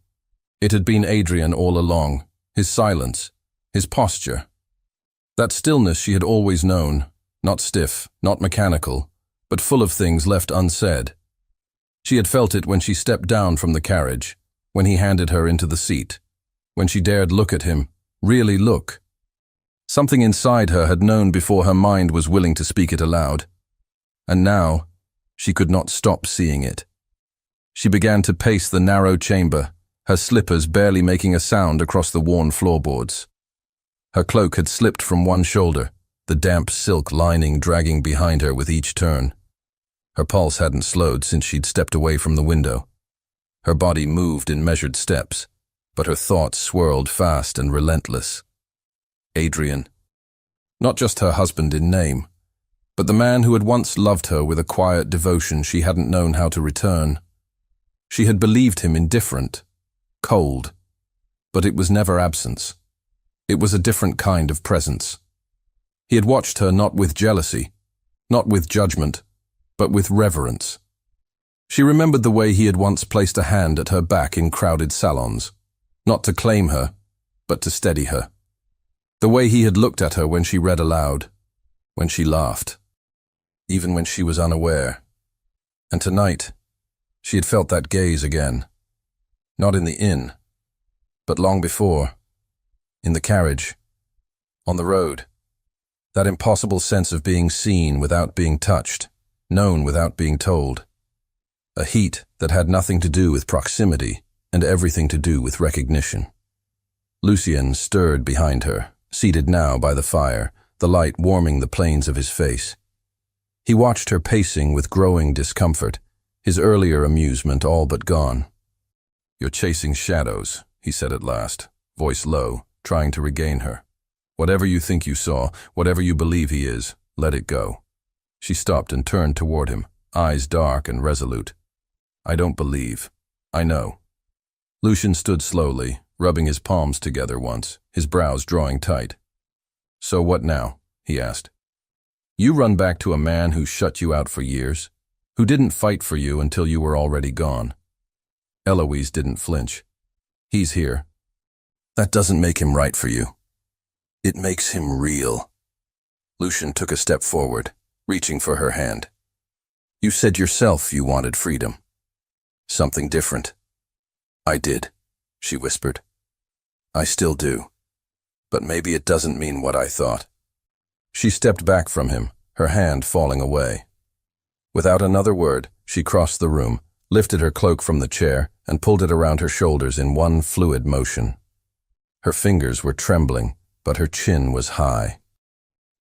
It had been Adrien all along, his silence, his posture. That stillness she had always known, not stiff, not mechanical, but full of things left unsaid. She had felt it when she stepped down from the carriage, when he handed her into the seat, when she dared look at him, really look. Something inside her had known before her mind was willing to speak it aloud. And now, she could not stop seeing it. She began to pace the narrow chamber, her slippers barely making a sound across the worn floorboards. Her cloak had slipped from one shoulder, the damp silk lining dragging behind her with each turn. Her pulse hadn't slowed since she'd stepped away from the window. Her body moved in measured steps, but her thoughts swirled fast and relentless. Adrien. Not just her husband in name, but the man who had once loved her with a quiet devotion she hadn't known how to return. She had believed him indifferent, cold, but it was never absence. It was a different kind of presence. He had watched her not with jealousy, not with judgment, but with reverence. She remembered the way he had once placed a hand at her back in crowded salons, not to claim her, but to steady her. The way he had looked at her when she read aloud, when she laughed, even when she was unaware. And tonight, she had felt that gaze again. Not in the inn, but long before, in the carriage, on the road. That impossible sense of being seen without being touched, known without being told. A heat that had nothing to do with proximity and everything to do with recognition. Lucien stirred behind her, seated now by the fire, the light warming the planes of his face. He watched her pacing with growing discomfort, his earlier amusement all but gone. "You're chasing shadows," he said at last, voice low, trying to regain her. "Whatever you think you saw, whatever you believe he is, let it go." She stopped and turned toward him, eyes dark and resolute. "I don't believe. I know." Lucien stood slowly, rubbing his palms together once, his brows drawing tight. "So what now?" he asked. "You run back to a man who shut you out for years, who didn't fight for you until you were already gone." Eloise didn't flinch. "He's here. That doesn't make him right for you. It makes him real." Lucien took a step forward, reaching for her hand. "You said yourself you wanted freedom. Something different." "I did," she whispered. "I still do. But maybe it doesn't mean what I thought." She stepped back from him, her hand falling away. Without another word, she crossed the room, lifted her cloak from the chair, and pulled it around her shoulders in one fluid motion. Her fingers were trembling, but her chin was high.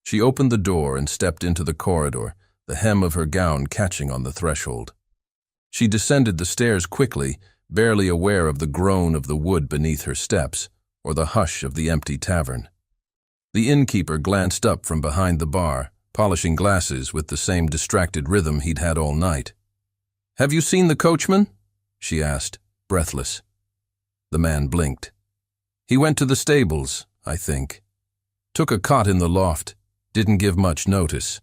She opened the door and stepped into the corridor, the hem of her gown catching on the threshold. She descended the stairs quickly, barely aware of the groan of the wood beneath her steps, or the hush of the empty tavern. The innkeeper glanced up from behind the bar, polishing glasses with the same distracted rhythm he'd had all night. "Have you seen the coachman?" she asked, breathless. The man blinked. "He went to the stables, I think. Took a cot in the loft, didn't give much notice."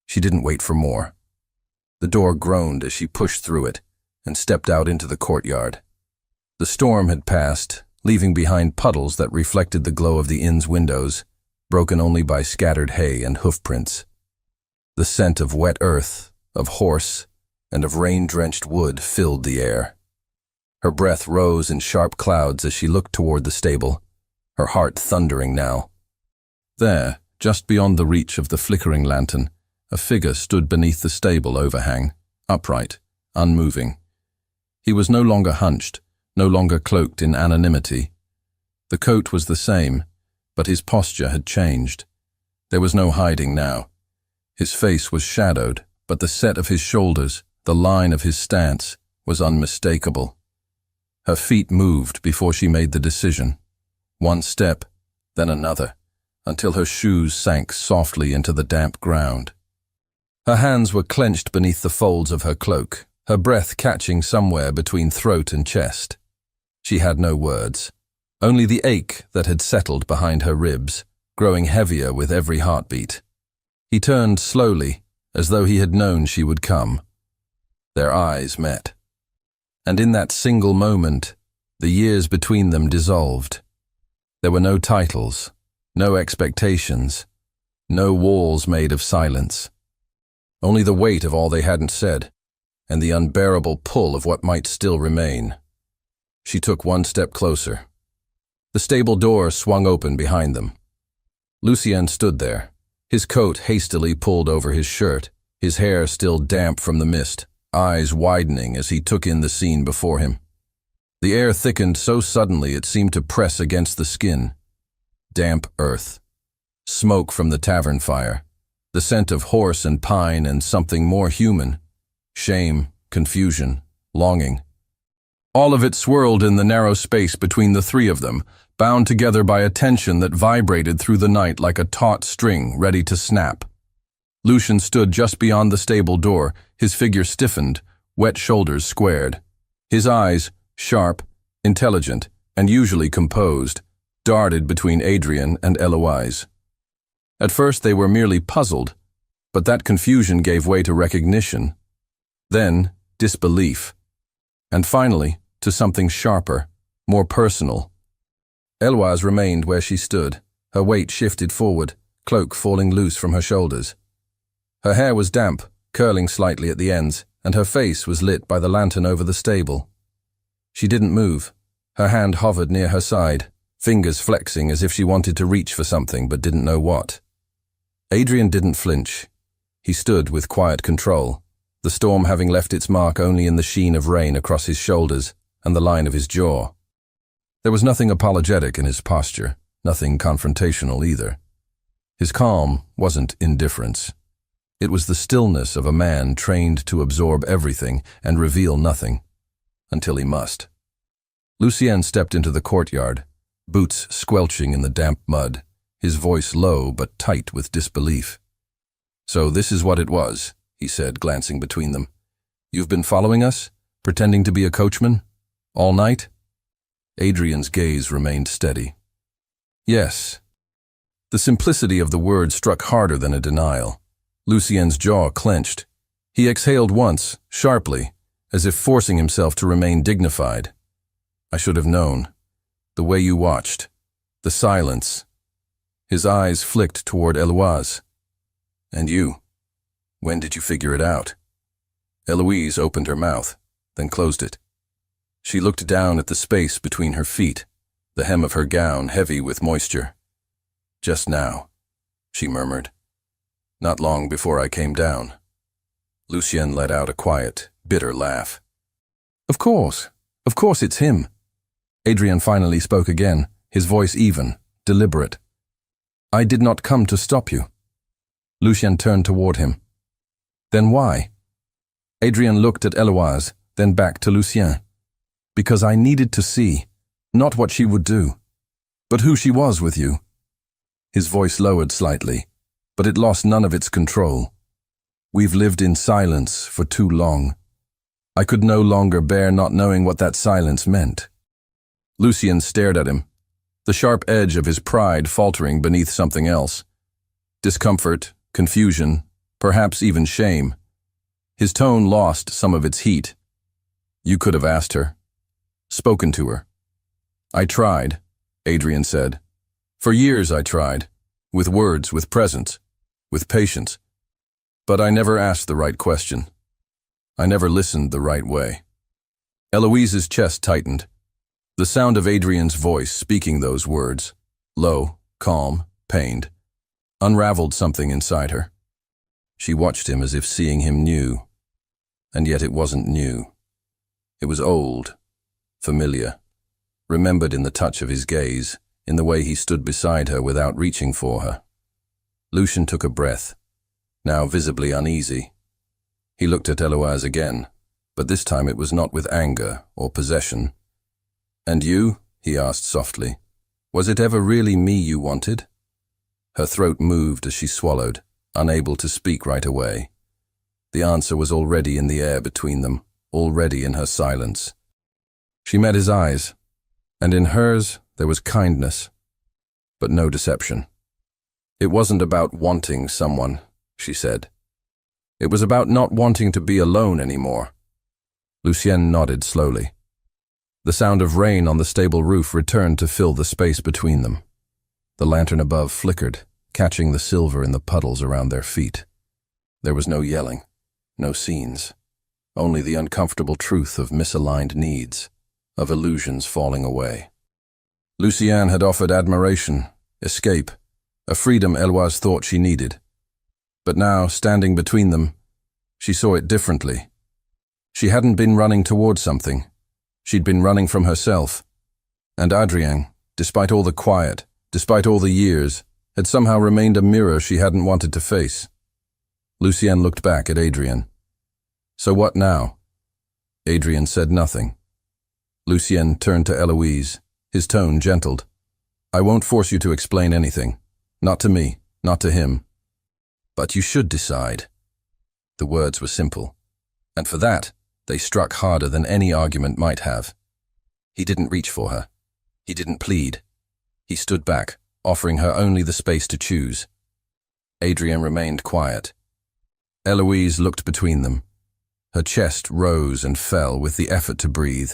She didn't wait for more. The door groaned as she pushed through it and stepped out into the courtyard. The storm had passed, leaving behind puddles that reflected the glow of the inn's windows, broken only by scattered hay and hoofprints. The scent of wet earth, of horse, and of rain-drenched wood filled the air. Her breath rose in sharp clouds as she looked toward the stable, her heart thundering now. There, just beyond the reach of the flickering lantern, a figure stood beneath the stable overhang, upright, unmoving. He was no longer hunched, no longer cloaked in anonymity. The coat was the same, but his posture had changed. There was no hiding now. His face was shadowed, but the set of his shoulders, the line of his stance, was unmistakable. Her feet moved before she made the decision. One step, then another, until her shoes sank softly into the damp ground. Her hands were clenched beneath the folds of her cloak, her breath catching somewhere between throat and chest. She had no words, only the ache that had settled behind her ribs, growing heavier with every heartbeat. He turned slowly, as though he had known she would come. Their eyes met. And in that single moment, the years between them dissolved. There were no titles, no expectations, no walls made of silence. Only the weight of all they hadn't said, and the unbearable pull of what might still remain. She took one step closer. The stable door swung open behind them. Lucien stood there, his coat hastily pulled over his shirt, his hair still damp from the mist, eyes widening as he took in the scene before him. The air thickened so suddenly it seemed to press against the skin. Damp earth, smoke from the tavern fire, the scent of horse and pine and something more human, shame, confusion, longing. All of it swirled in the narrow space between the three of them, bound together by a tension that vibrated through the night like a taut string ready to snap. Lucien stood just beyond the stable door, his figure stiffened, wet shoulders squared. His eyes, sharp, intelligent, and usually composed, darted between Adrian and Eloise. At first they were merely puzzled, but that confusion gave way to recognition. Then, disbelief. And finally, to something sharper, more personal. Eloise remained where she stood, Her weight shifted forward, cloak falling loose from her shoulders. Her hair was damp, curling slightly at the ends, and her face was lit by the lantern over the stable. She didn't move. Her hand hovered near her side, fingers flexing as if she wanted to reach for something but didn't know what. Adrian didn't flinch. He stood with quiet control, the storm having left its mark only in the sheen of rain across his shoulders and the line of his jaw. There was nothing apologetic in his posture, nothing confrontational either. His calm wasn't indifference. It was the stillness of a man trained to absorb everything and reveal nothing, until he must. Lucien stepped into the courtyard, boots squelching in the damp mud, his voice low but tight with disbelief. "So this is what it was," he said, glancing between them. "You've been following us, pretending to be a coachman? All night?" Adrian's gaze remained steady. "Yes." The simplicity of the word struck harder than a denial. Lucien's jaw clenched. He exhaled once, sharply, as if forcing himself to remain dignified. "I should have known. The way you watched. The silence." His eyes flicked toward Eloise. "And you? When did you figure it out?" Eloise opened her mouth, then closed it. She looked down at the space between her feet, the hem of her gown heavy with moisture. "Just now," she murmured. "Not long before I came down." Lucien let out a quiet, bitter laugh. Of course it's him." Adrian finally spoke again, his voice even, deliberate. "I did not come to stop you." Lucien turned toward him. "Then why?" Adrian looked at Eloise, then back to Lucien. "Because I needed to see, not what she would do, but who she was with you." His voice lowered slightly, but it lost none of its control. "We've lived in silence for too long. I could no longer bear not knowing what that silence meant." Lucien stared at him, the sharp edge of his pride faltering beneath something else. Discomfort, confusion, perhaps even shame. His tone lost some of its heat. "You could have asked her. Spoken to her." "I tried," Adrian said. "For years I tried. With words, with presence, with patience. But I never asked the right question. I never listened the right way." Eloise's chest tightened. The sound of Adrian's voice speaking those words, low, calm, pained, unraveled something inside her. She watched him as if seeing him new. And yet it wasn't new. It was old, familiar, remembered in the touch of his gaze, in the way he stood beside her without reaching for her. Lucien took a breath, now visibly uneasy. He looked at Eloise again, but this time it was not with anger or possession. "And you?" he asked softly. "Was it ever really me you wanted?" Her throat moved as she swallowed, unable to speak right away. The answer was already in the air between them, already in her silence. She met his eyes, and in hers there was kindness, but no deception. "It wasn't about wanting someone," she said. "It was about not wanting to be alone anymore." Lucien nodded slowly. The sound of rain on the stable roof returned to fill the space between them. The lantern above flickered, catching the silver in the puddles around their feet. There was no yelling, no scenes, only the uncomfortable truth of misaligned needs, of illusions falling away. Lucien had offered admiration, escape, a freedom Eloise thought she needed. But now, standing between them, she saw it differently. She hadn't been running toward something. She'd been running from herself. And Adrien, despite all the quiet, despite all the years, had somehow remained a mirror she hadn't wanted to face. Lucien looked back at Adrien. "So what now?" Adrien said nothing. Lucien turned to Eloise, his tone gentled. "I won't force you to explain anything. Not to me, not to him. But you should decide." The words were simple, and for that, they struck harder than any argument might have. He didn't reach for her. He didn't plead. He stood back, offering her only the space to choose. Adrien remained quiet. Eloise looked between them. Her chest rose and fell with the effort to breathe.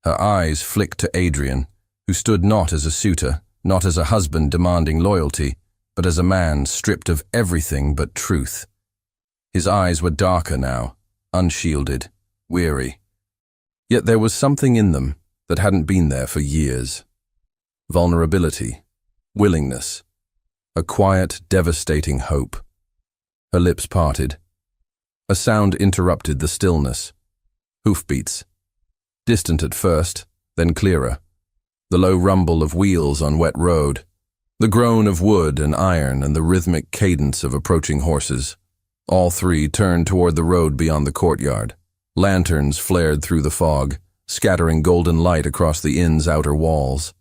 Her eyes flicked to Adrien, who stood not as a suitor, not as a husband demanding loyalty, but as a man stripped of everything but truth. His eyes were darker now, unshielded, weary. Yet there was something in them that hadn't been there for years. Vulnerability, willingness, a quiet, devastating hope. Her lips parted. A sound interrupted the stillness. Hoofbeats. Distant at first, then clearer. The low rumble of wheels on wet road. The groan of wood and iron and the rhythmic cadence of approaching horses. All three turned toward the road beyond the courtyard. Lanterns flared through the fog, scattering golden light across the inn's outer walls.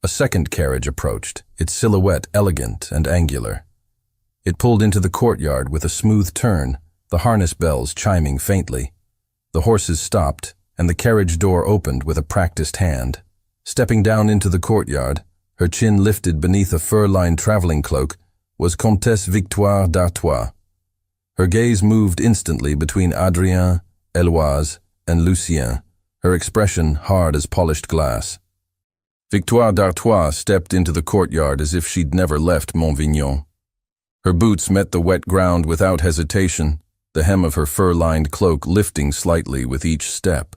A second carriage approached, its silhouette elegant and angular. It pulled into the courtyard with a smooth turn, the harness bells chiming faintly. The horses stopped, and the carriage door opened with a practiced hand. Stepping down into the courtyard, her chin lifted beneath a fur-lined traveling cloak, was Comtesse Victoire d'Artois. Her gaze moved instantly between Adrien, Eloise, and Lucien, her expression hard as polished glass. Victoire d'Artois stepped into the courtyard as if she'd never left Montvignon. Her boots met the wet ground without hesitation, the hem of her fur-lined cloak lifting slightly with each step.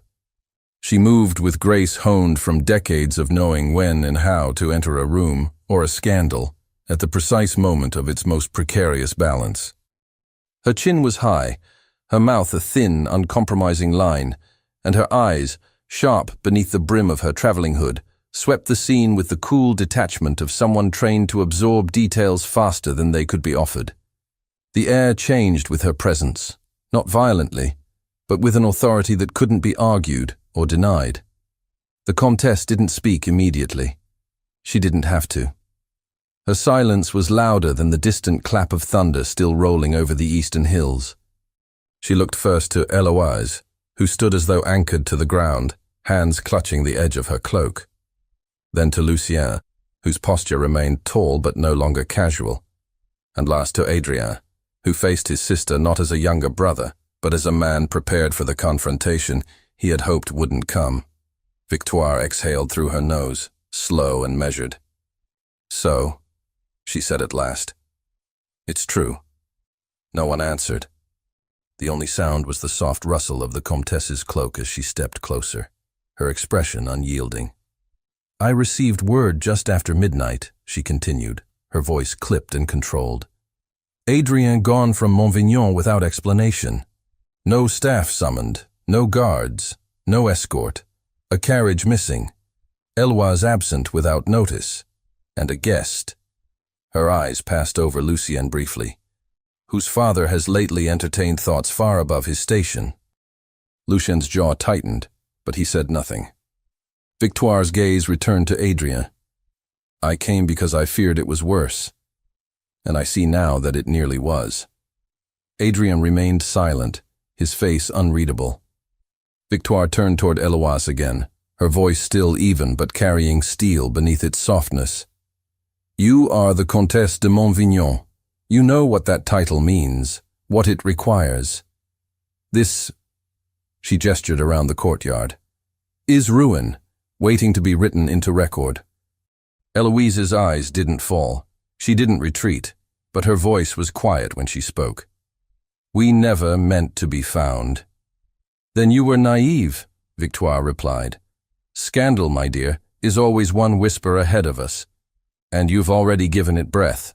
She moved with grace honed from decades of knowing when and how to enter a room or a scandal at the precise moment of its most precarious balance. Her chin was high, her mouth a thin, uncompromising line, and her eyes, sharp beneath the brim of her traveling hood, swept the scene with the cool detachment of someone trained to absorb details faster than they could be offered. The air changed with her presence, not violently, but with an authority that couldn't be argued or denied. The Comtesse didn't speak immediately. She didn't have to. Her silence was louder than the distant clap of thunder still rolling over the eastern hills. She looked first to Eloise, who stood as though anchored to the ground, hands clutching the edge of her cloak. Then to Lucien, whose posture remained tall but no longer casual. And last to Adrien, who faced his sister not as a younger brother, but as a man prepared for the confrontation he had hoped wouldn't come. Victoire exhaled through her nose, slow and measured. "So," she said at last. "It's true." No one answered. The only sound was the soft rustle of the Comtesse's cloak as she stepped closer, her expression unyielding. "I received word just after midnight," she continued, her voice clipped and controlled. "Adrien gone from Montvignon without explanation. No staff summoned, no guards, no escort, a carriage missing, Eloise absent without notice, and a guest." Her eyes passed over Lucien briefly, whose father has lately entertained thoughts far above his station. Lucien's jaw tightened, but he said nothing. Victoire's gaze returned to Adrien. "I came because I feared it was worse, and I see now that it nearly was." Adrien remained silent, his face unreadable. Victoire turned toward Eloise again, her voice still even but carrying steel beneath its softness. "You are the Comtesse de Montvignon. You know what that title means, what it requires. This," she gestured around the courtyard, "is ruin, waiting to be written into record." Eloise's eyes didn't fall. She didn't retreat, but her voice was quiet when she spoke. "We never meant to be found." "Then you were naive," Victoire replied. "Scandal, my dear, is always one whisper ahead of us, and you've already given it breath."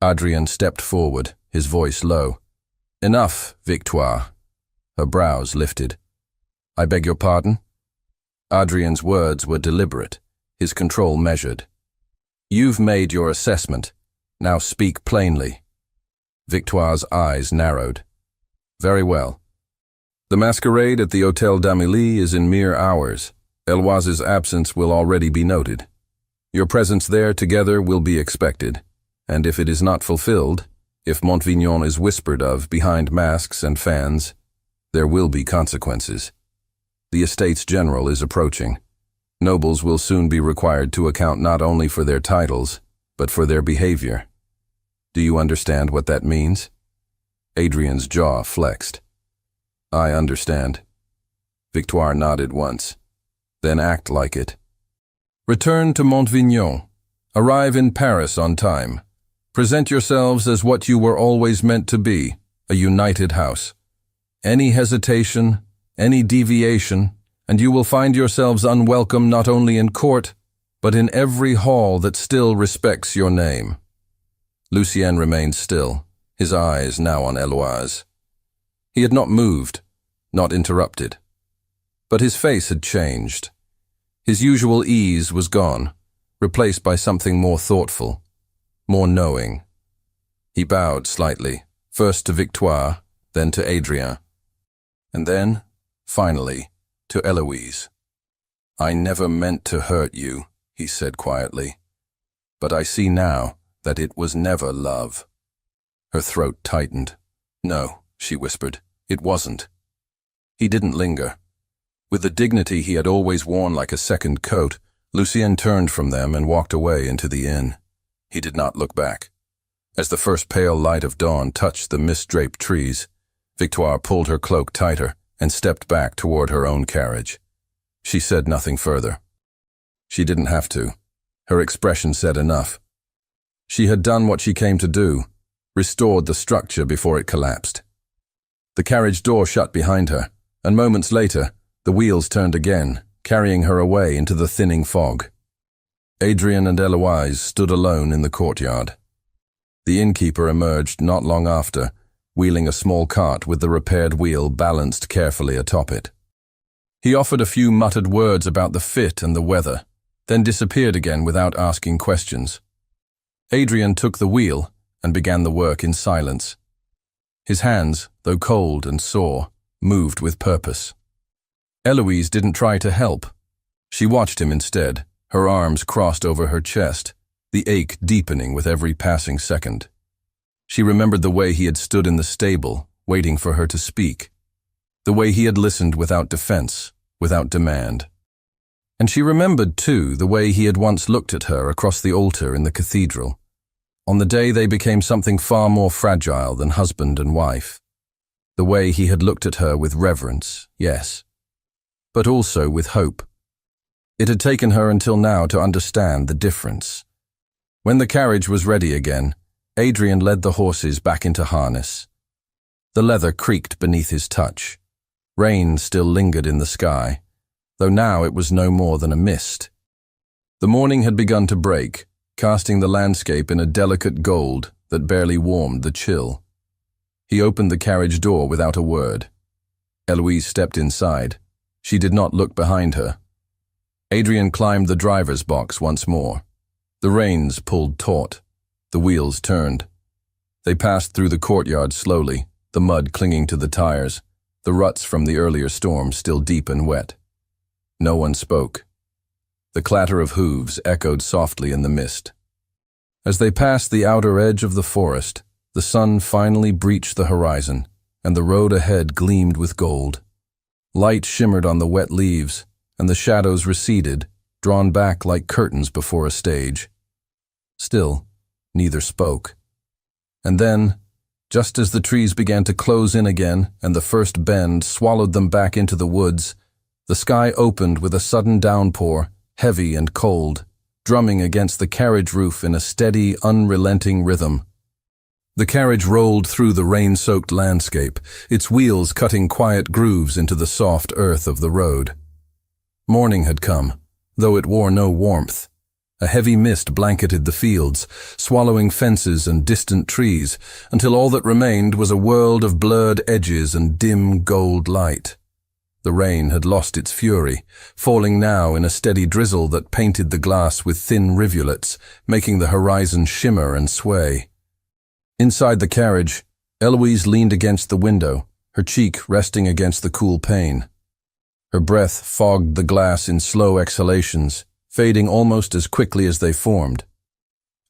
Adrien stepped forward, his voice low. "Enough, Victoire." Her brows lifted. "I beg your pardon?" Adrien's words were deliberate, his control measured. "You've made your assessment. Now speak plainly." Victoire's eyes narrowed. "Very well. The masquerade at the Hôtel d'Amélie is in mere hours. Eloise's absence will already be noted. Your presence there together will be expected, and if it is not fulfilled, if Montvignon is whispered of behind masks and fans, there will be consequences. The Estates General is approaching. Nobles will soon be required to account not only for their titles, but for their behavior. Do you understand what that means?" Adrien's jaw flexed. "I understand." Victoire nodded once. "Then act like it. Return to Montvignon, Arrive in Paris on time. Present yourselves as what you were always meant to be, a united house. Any hesitation, any deviation, and you will find yourselves unwelcome not only in court, but in every hall that still respects your name." Lucien remained still, his eyes now on Eloise. He had not moved, not interrupted. But his face had changed. His usual ease was gone, replaced by something more thoughtful, more knowing. He bowed slightly, first to Victoire, then to Adrien, and then, finally, to Eloise. "I never meant to hurt you," he said quietly, "but I see now that it was never love." Her throat tightened. "No," she whispered, "it wasn't." He didn't linger. With the dignity he had always worn like a second coat, Lucien turned from them and walked away into the inn. He did not look back. As the first pale light of dawn touched the mist-draped trees, Victoire pulled her cloak tighter and stepped back toward her own carriage. She said nothing further. She didn't have to. Her expression said enough. She had done what she came to do, restored the structure before it collapsed. The carriage door shut behind her, and moments later, the wheels turned again, carrying her away into the thinning fog. Adrien and Eloise stood alone in the courtyard. The innkeeper emerged not long after, wheeling a small cart with the repaired wheel balanced carefully atop it. He offered a few muttered words about the fit and the weather, then disappeared again without asking questions. Adrien took the wheel and began the work in silence. His hands, though cold and sore, moved with purpose. Eloise didn't try to help. She watched him instead, her arms crossed over her chest, the ache deepening with every passing second. She remembered the way he had stood in the stable, waiting for her to speak, the way he had listened without defense, without demand. And she remembered, too, the way he had once looked at her across the altar in the cathedral, on the day they became something far more fragile than husband and wife. The way he had looked at her with reverence, yes, but also with hope. It had taken her until now to understand the difference. When the carriage was ready again, Adrien led the horses back into harness. The leather creaked beneath his touch. Rain still lingered in the sky, though now it was no more than a mist. The morning had begun to break, casting the landscape in a delicate gold that barely warmed the chill. He opened the carriage door without a word. Eloise stepped inside. She did not look behind her. Adrien climbed the driver's box once more. The reins pulled taut. The wheels turned. They passed through the courtyard slowly, the mud clinging to the tires, the ruts from the earlier storm still deep and wet. No one spoke. The clatter of hooves echoed softly in the mist. As they passed the outer edge of the forest, the sun finally breached the horizon, and the road ahead gleamed with gold. Light shimmered on the wet leaves, and the shadows receded, drawn back like curtains before a stage. Still, neither spoke. And then, just as the trees began to close in again and the first bend swallowed them back into the woods, the sky opened with a sudden downpour, heavy and cold, drumming against the carriage roof in a steady, unrelenting rhythm. The carriage rolled through the rain-soaked landscape, its wheels cutting quiet grooves into the soft earth of the road. Morning had come, though it wore no warmth. A heavy mist blanketed the fields, swallowing fences and distant trees, until all that remained was a world of blurred edges and dim gold light. The rain had lost its fury, falling now in a steady drizzle that painted the glass with thin rivulets, making the horizon shimmer and sway. Inside the carriage, Eloise leaned against the window, her cheek resting against the cool pane. Her breath fogged the glass in slow exhalations, fading almost as quickly as they formed.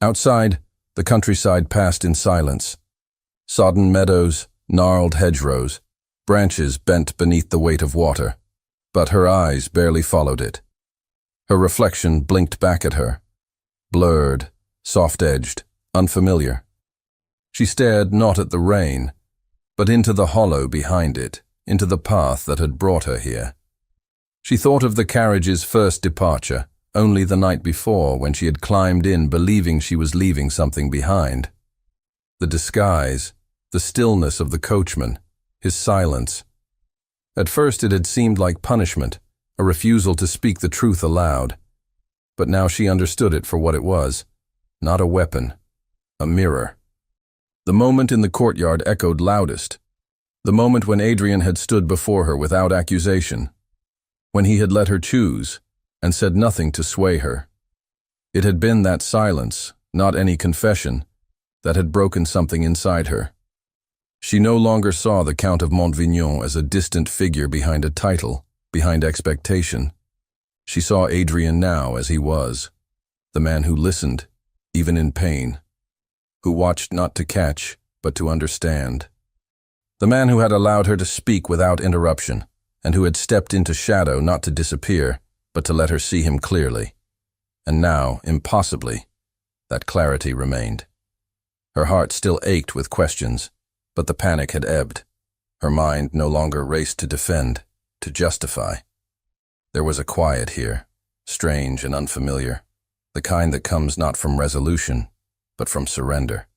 Outside, the countryside passed in silence. Sodden meadows, gnarled hedgerows, branches bent beneath the weight of water, but her eyes barely followed it. Her reflection blinked back at her, blurred, soft-edged, unfamiliar. She stared not at the rain, but into the hollow behind it, into the path that had brought her here. She thought of the carriage's first departure, only the night before when she had climbed in believing she was leaving something behind. The disguise, the stillness of the coachman, his silence. At first it had seemed like punishment, a refusal to speak the truth aloud. But now she understood it for what it was, not a weapon, a mirror. The moment in the courtyard echoed loudest, the moment when Adrian had stood before her without accusation, when he had let her choose and said nothing to sway her. It had been that silence, not any confession, that had broken something inside her. She no longer saw the Count of Montvignon as a distant figure behind a title, behind expectation. She saw Adrian now as he was, the man who listened, even in pain, who watched not to catch, but to understand. The man who had allowed her to speak without interruption, and who had stepped into shadow not to disappear, but to let her see him clearly. And now, impossibly, that clarity remained. Her heart still ached with questions, but the panic had ebbed. Her mind no longer raced to defend, to justify. There was a quiet here, strange and unfamiliar, the kind that comes not from resolution, but from surrender.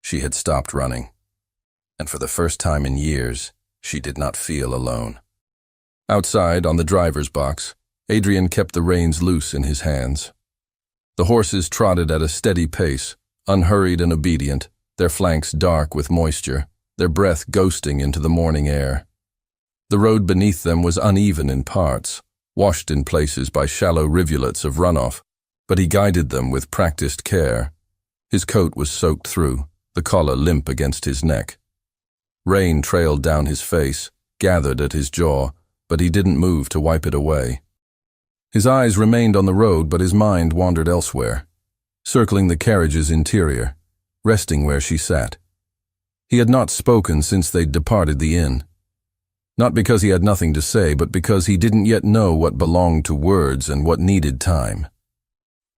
She had stopped running, and for the first time in years, she did not feel alone. Outside, on the driver's box, Adrian kept the reins loose in his hands. The horses trotted at a steady pace, unhurried and obedient, their flanks dark with moisture, their breath ghosting into the morning air. The road beneath them was uneven in parts, washed in places by shallow rivulets of runoff, but he guided them with practiced care. His coat was soaked through, the collar limp against his neck. Rain trailed down his face, gathered at his jaw, but he didn't move to wipe it away. His eyes remained on the road, but his mind wandered elsewhere, circling the carriage's interior, resting where she sat. He had not spoken since they'd departed the inn. Not because he had nothing to say, but because he didn't yet know what belonged to words and what needed time.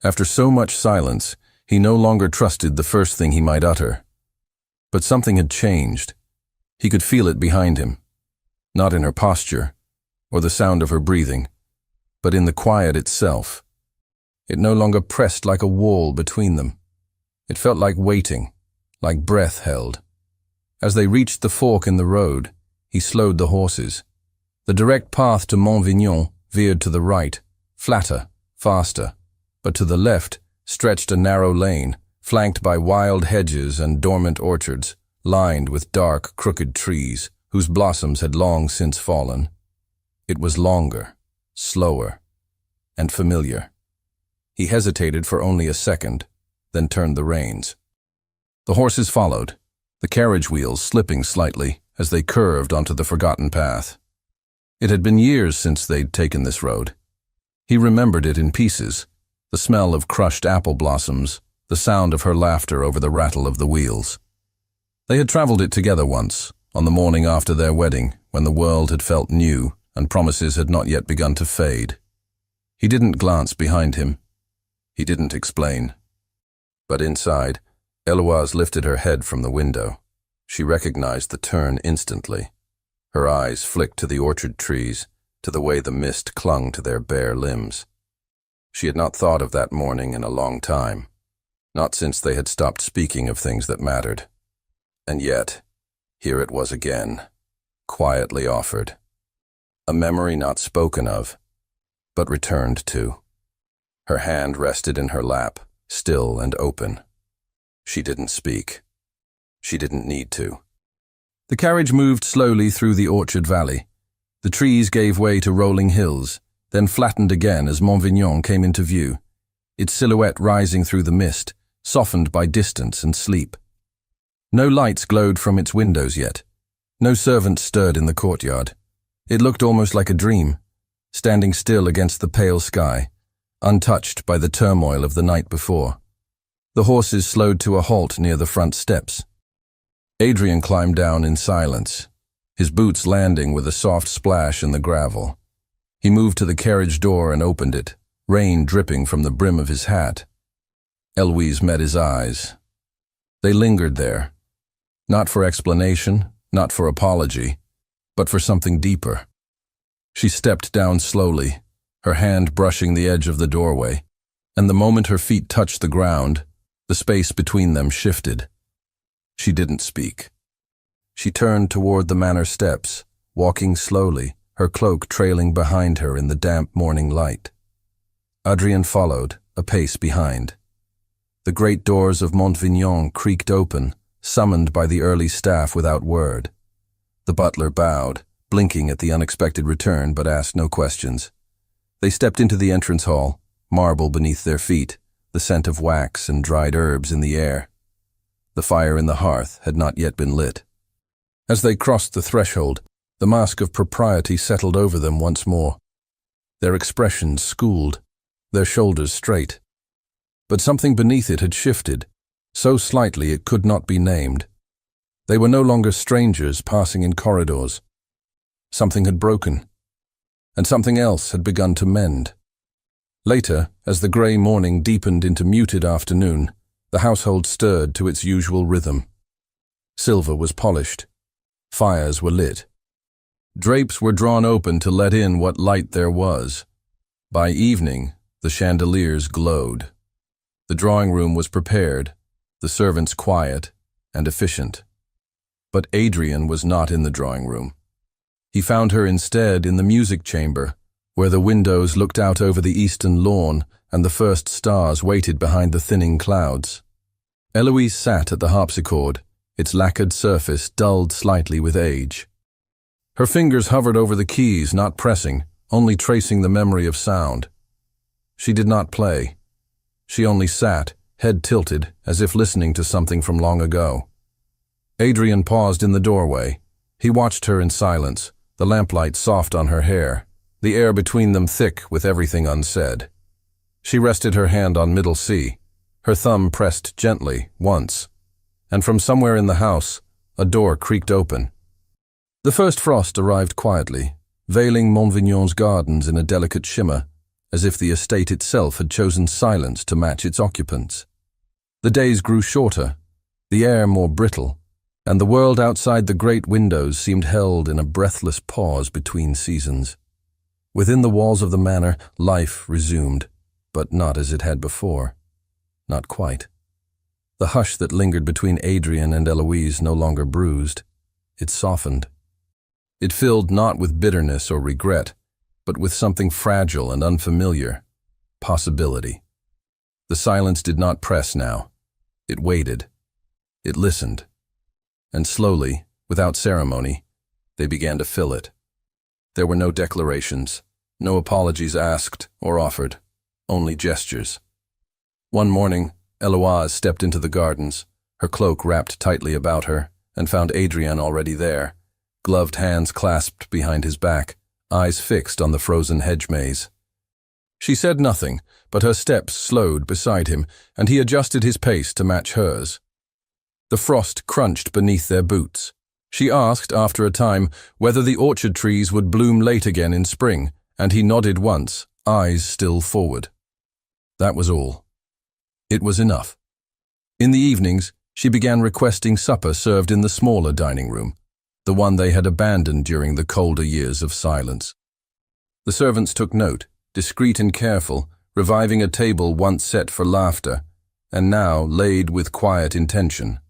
After so much silence, he no longer trusted the first thing he might utter. But something had changed. He could feel it behind him, not in her posture, or the sound of her breathing, but in the quiet itself. It no longer pressed like a wall between them. It felt like waiting, like breath held. As they reached the fork in the road, he slowed the horses. The direct path to Montvignon veered to the right, flatter, faster, but to the left stretched a narrow lane, flanked by wild hedges and dormant orchards, lined with dark, crooked trees, whose blossoms had long since fallen. It was longer, slower, and familiar. He hesitated for only a second, then turned the reins. The horses followed, the carriage wheels slipping slightly as they curved onto the forgotten path. It had been years since they'd taken this road. He remembered it in pieces, the smell of crushed apple blossoms, the sound of her laughter over the rattle of the wheels. They had traveled it together once, on the morning after their wedding, when the world had felt new and promises had not yet begun to fade. He didn't glance behind him. He didn't explain. But inside, Eloise lifted her head from the window. She recognized the turn instantly. Her eyes flicked to the orchard trees, to the way the mist clung to their bare limbs. She had not thought of that morning in a long time, not since they had stopped speaking of things that mattered. And yet, here it was again, quietly offered. A memory not spoken of, but returned to. Her hand rested in her lap, still and open. She didn't speak. She didn't need to. The carriage moved slowly through the orchard valley. The trees gave way to rolling hills, then flattened again as Montvignon came into view, its silhouette rising through the mist, softened by distance and sleep. No lights glowed from its windows yet. No servant stirred in the courtyard. It looked almost like a dream, standing still against the pale sky, untouched by the turmoil of the night before. The horses slowed to a halt near the front steps. Adrian climbed down in silence, his boots landing with a soft splash in the gravel. He moved to the carriage door and opened it, rain dripping from the brim of his hat. Eloise met his eyes. They lingered there, not for explanation, not for apology, but for something deeper. She stepped down slowly, her hand brushing the edge of the doorway, and the moment her feet touched the ground, the space between them shifted. She didn't speak. She turned toward the manor steps, walking slowly, her cloak trailing behind her in the damp morning light. Adrien followed, a pace behind. The great doors of Montvignon creaked open, summoned by the early staff without word. The butler bowed, blinking at the unexpected return, but asked no questions. They stepped into the entrance hall, marble beneath their feet, the scent of wax and dried herbs in the air. The fire in the hearth had not yet been lit. As they crossed the threshold, the mask of propriety settled over them once more. Their expressions schooled, their shoulders straight. But something beneath it had shifted, so slightly it could not be named. They were no longer strangers passing in corridors. Something had broken, and something else had begun to mend. Later, as the grey morning deepened into muted afternoon, the household stirred to its usual rhythm. Silver was polished. Fires were lit. Drapes were drawn open to let in what light there was. By evening, the chandeliers glowed. The drawing room was prepared, the servants quiet and efficient. But Adrien was not in the drawing room. He found her instead in the music chamber, where the windows looked out over the eastern lawn and the first stars waited behind the thinning clouds. Eloise sat at the harpsichord, its lacquered surface dulled slightly with age. Her fingers hovered over the keys, not pressing, only tracing the memory of sound. She did not play. She only sat, head tilted, as if listening to something from long ago. Adrien paused in the doorway. He watched her in silence, the lamplight soft on her hair, the air between them thick with everything unsaid. She rested her hand on middle C, her thumb pressed gently, once, and from somewhere in the house, a door creaked open. The first frost arrived quietly, veiling Montvignon's gardens in a delicate shimmer, as if the estate itself had chosen silence to match its occupants. The days grew shorter, the air more brittle, and the world outside the great windows seemed held in a breathless pause between seasons. Within the walls of the manor, life resumed, but not as it had before. Not quite. The hush that lingered between Adrien and Eloise no longer bruised. It softened. It filled not with bitterness or regret, but with something fragile and unfamiliar, possibility. The silence did not press now. It waited. It listened. And slowly, without ceremony, they began to fill it. There were no declarations, no apologies asked or offered, only gestures. One morning, Eloise stepped into the gardens, her cloak wrapped tightly about her, and found Adrien already there, gloved hands clasped behind his back, eyes fixed on the frozen hedge maze. She said nothing, but her steps slowed beside him, and he adjusted his pace to match hers. The frost crunched beneath their boots. She asked, after a time, whether the orchard trees would bloom late again in spring, and he nodded once, eyes still forward. That was all. It was enough. In the evenings, she began requesting supper served in the smaller dining room, the one they had abandoned during the colder years of silence. The servants took note, discreet and careful, reviving a table once set for laughter, and now laid with quiet intention.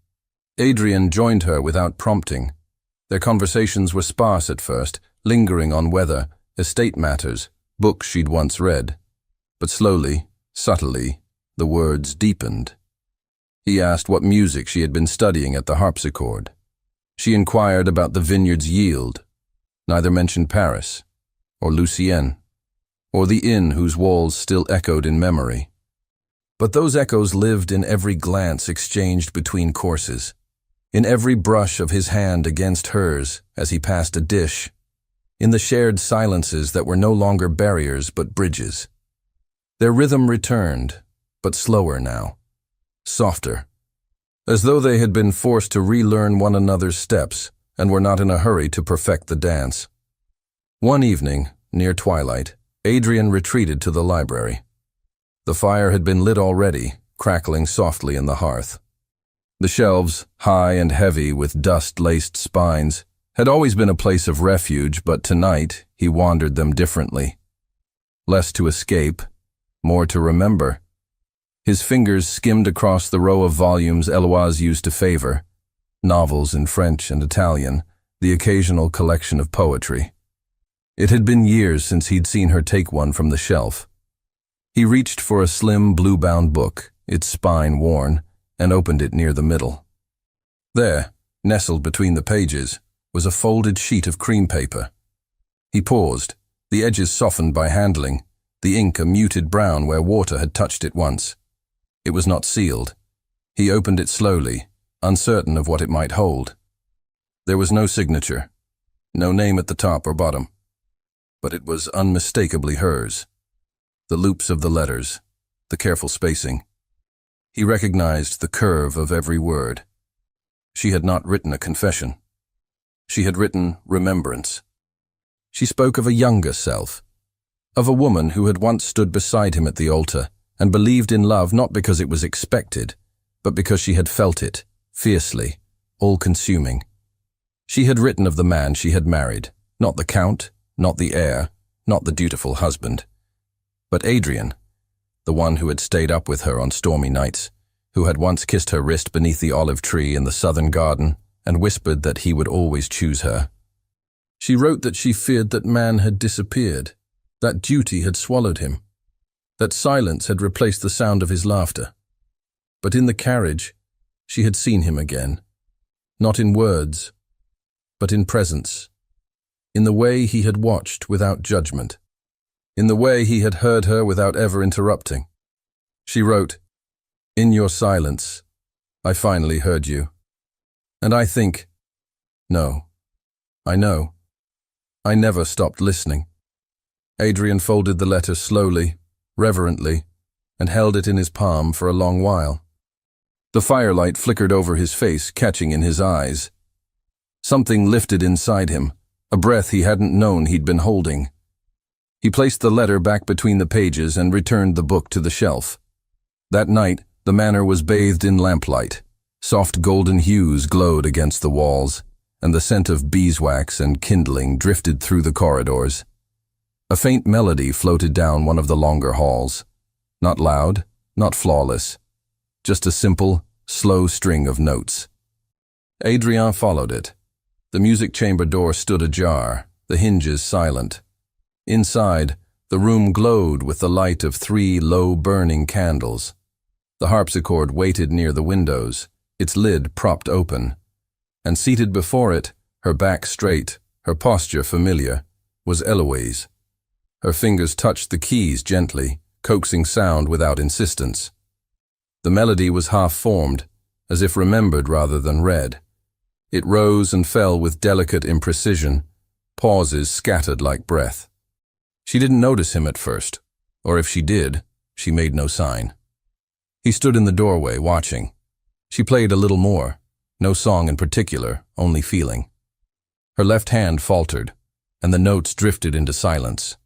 Adrien joined her without prompting. Their conversations were sparse at first, lingering on weather, estate matters, books she'd once read. But slowly, subtly, the words deepened. He asked what music she had been studying at the harpsichord. She inquired about the vineyard's yield. Neither mentioned Paris, or Lucienne, or the inn whose walls still echoed in memory. But those echoes lived in every glance exchanged between courses, in every brush of his hand against hers as he passed a dish, in the shared silences that were no longer barriers but bridges. Their rhythm returned, but slower now, softer, as though they had been forced to relearn one another's steps and were not in a hurry to perfect the dance. One evening, near twilight, Adrien retreated to the library. The fire had been lit already, crackling softly in the hearth. The shelves, high and heavy with dust-laced spines, had always been a place of refuge, but tonight he wandered them differently. Less to escape, more to remember. His fingers skimmed across the row of volumes Eloise used to favor, novels in French and Italian, the occasional collection of poetry. It had been years since he'd seen her take one from the shelf. He reached for a slim blue-bound book, its spine worn, and opened it near the middle. There, nestled between the pages, was a folded sheet of cream paper. He paused, the edges softened by handling, the ink a muted brown where water had touched it once. It was not sealed. He opened it slowly, uncertain of what it might hold. There was no signature, no name at the top or bottom, but it was unmistakably hers. The loops of the letters, the careful spacing. He recognized the curve of every word. She had not written a confession. She had written remembrance. She spoke of a younger self, of a woman who had once stood beside him at the altar and believed in love not because it was expected, but because she had felt it, fiercely, all-consuming. She had written of the man she had married, not the count, not the heir, not the dutiful husband, but Adrian, the one who had stayed up with her on stormy nights, who had once kissed her wrist beneath the olive tree in the southern garden and whispered that he would always choose her. She wrote that she feared that man had disappeared, that duty had swallowed him, that silence had replaced the sound of his laughter. But in the carriage, she had seen him again, not in words, but in presence, in the way he had watched without judgment, in the way he had heard her without ever interrupting. She wrote, "In your silence, I finally heard you. And I think, no, I know, I never stopped listening." Adrian folded the letter slowly, reverently, and held it in his palm for a long while. The firelight flickered over his face, catching in his eyes. Something lifted inside him, a breath he hadn't known he'd been holding. He placed the letter back between the pages and returned the book to the shelf. That night, the manor was bathed in lamplight. Soft golden hues glowed against the walls, and the scent of beeswax and kindling drifted through the corridors. A faint melody floated down one of the longer halls. Not loud, not flawless, just a simple, slow string of notes. Adrien followed it. The music chamber door stood ajar, the hinges silent. Inside, the room glowed with the light of 3 low-burning candles. The harpsichord waited near the windows, its lid propped open. And seated before it, her back straight, her posture familiar, was Eloise. Her fingers touched the keys gently, coaxing sound without insistence. The melody was half-formed, as if remembered rather than read. It rose and fell with delicate imprecision, pauses scattered like breath. She didn't notice him at first, or if she did, she made no sign. He stood in the doorway, watching. She played a little more, no song in particular, only feeling. Her left hand faltered, and the notes drifted into silence.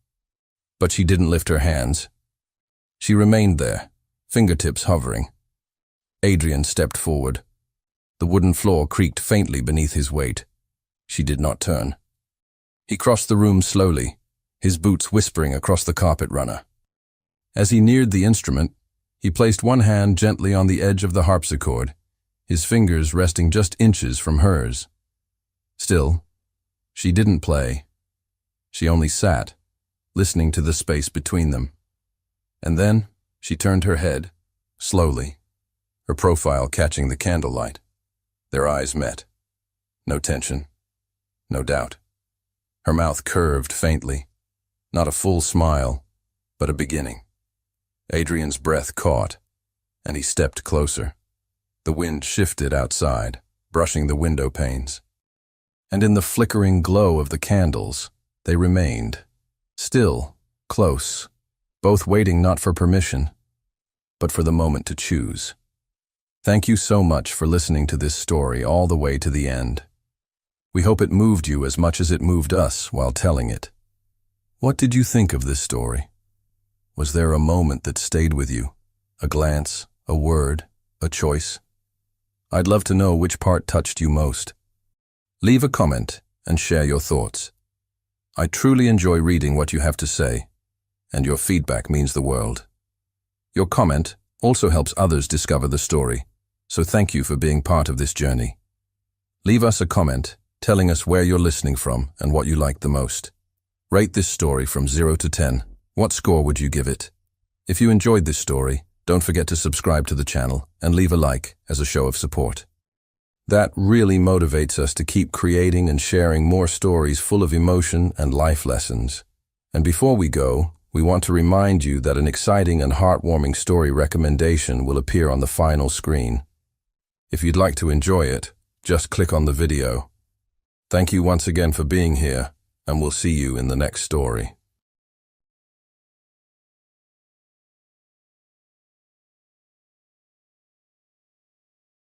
But she didn't lift her hands. She remained there, fingertips hovering. Adrien stepped forward. The wooden floor creaked faintly beneath his weight. She did not turn. He crossed the room slowly, his boots whispering across the carpet runner. As he neared the instrument, he placed one hand gently on the edge of the harpsichord, his fingers resting just inches from hers. Still, she didn't play. She only sat, listening to the space between them. And then she turned her head, slowly, her profile catching the candlelight. Their eyes met. No tension, no doubt. Her mouth curved faintly, not a full smile, but a beginning. Adrian's breath caught, and he stepped closer. The wind shifted outside, brushing the window panes. And in the flickering glow of the candles, they remained, still, close, both waiting not for permission, but for the moment to choose. Thank you so much for listening to this story all the way to the end. We hope it moved you as much as it moved us while telling it. What did you think of this story? Was there a moment that stayed with you? A glance, a word, a choice? I'd love to know which part touched you most. Leave a comment and share your thoughts. I truly enjoy reading what you have to say, and your feedback means the world. Your comment also helps others discover the story, so thank you for being part of this journey. Leave us a comment telling us where you're listening from and what you liked the most. Rate this story from 0 to 10. What score would you give it? If you enjoyed this story, don't forget to subscribe to the channel and leave a like as a show of support. That really motivates us to keep creating and sharing more stories full of emotion and life lessons. And before we go, we want to remind you that an exciting and heartwarming story recommendation will appear on the final screen. If you'd like to enjoy it, just click on the video. Thank you once again for being here, and we'll see you in the next story.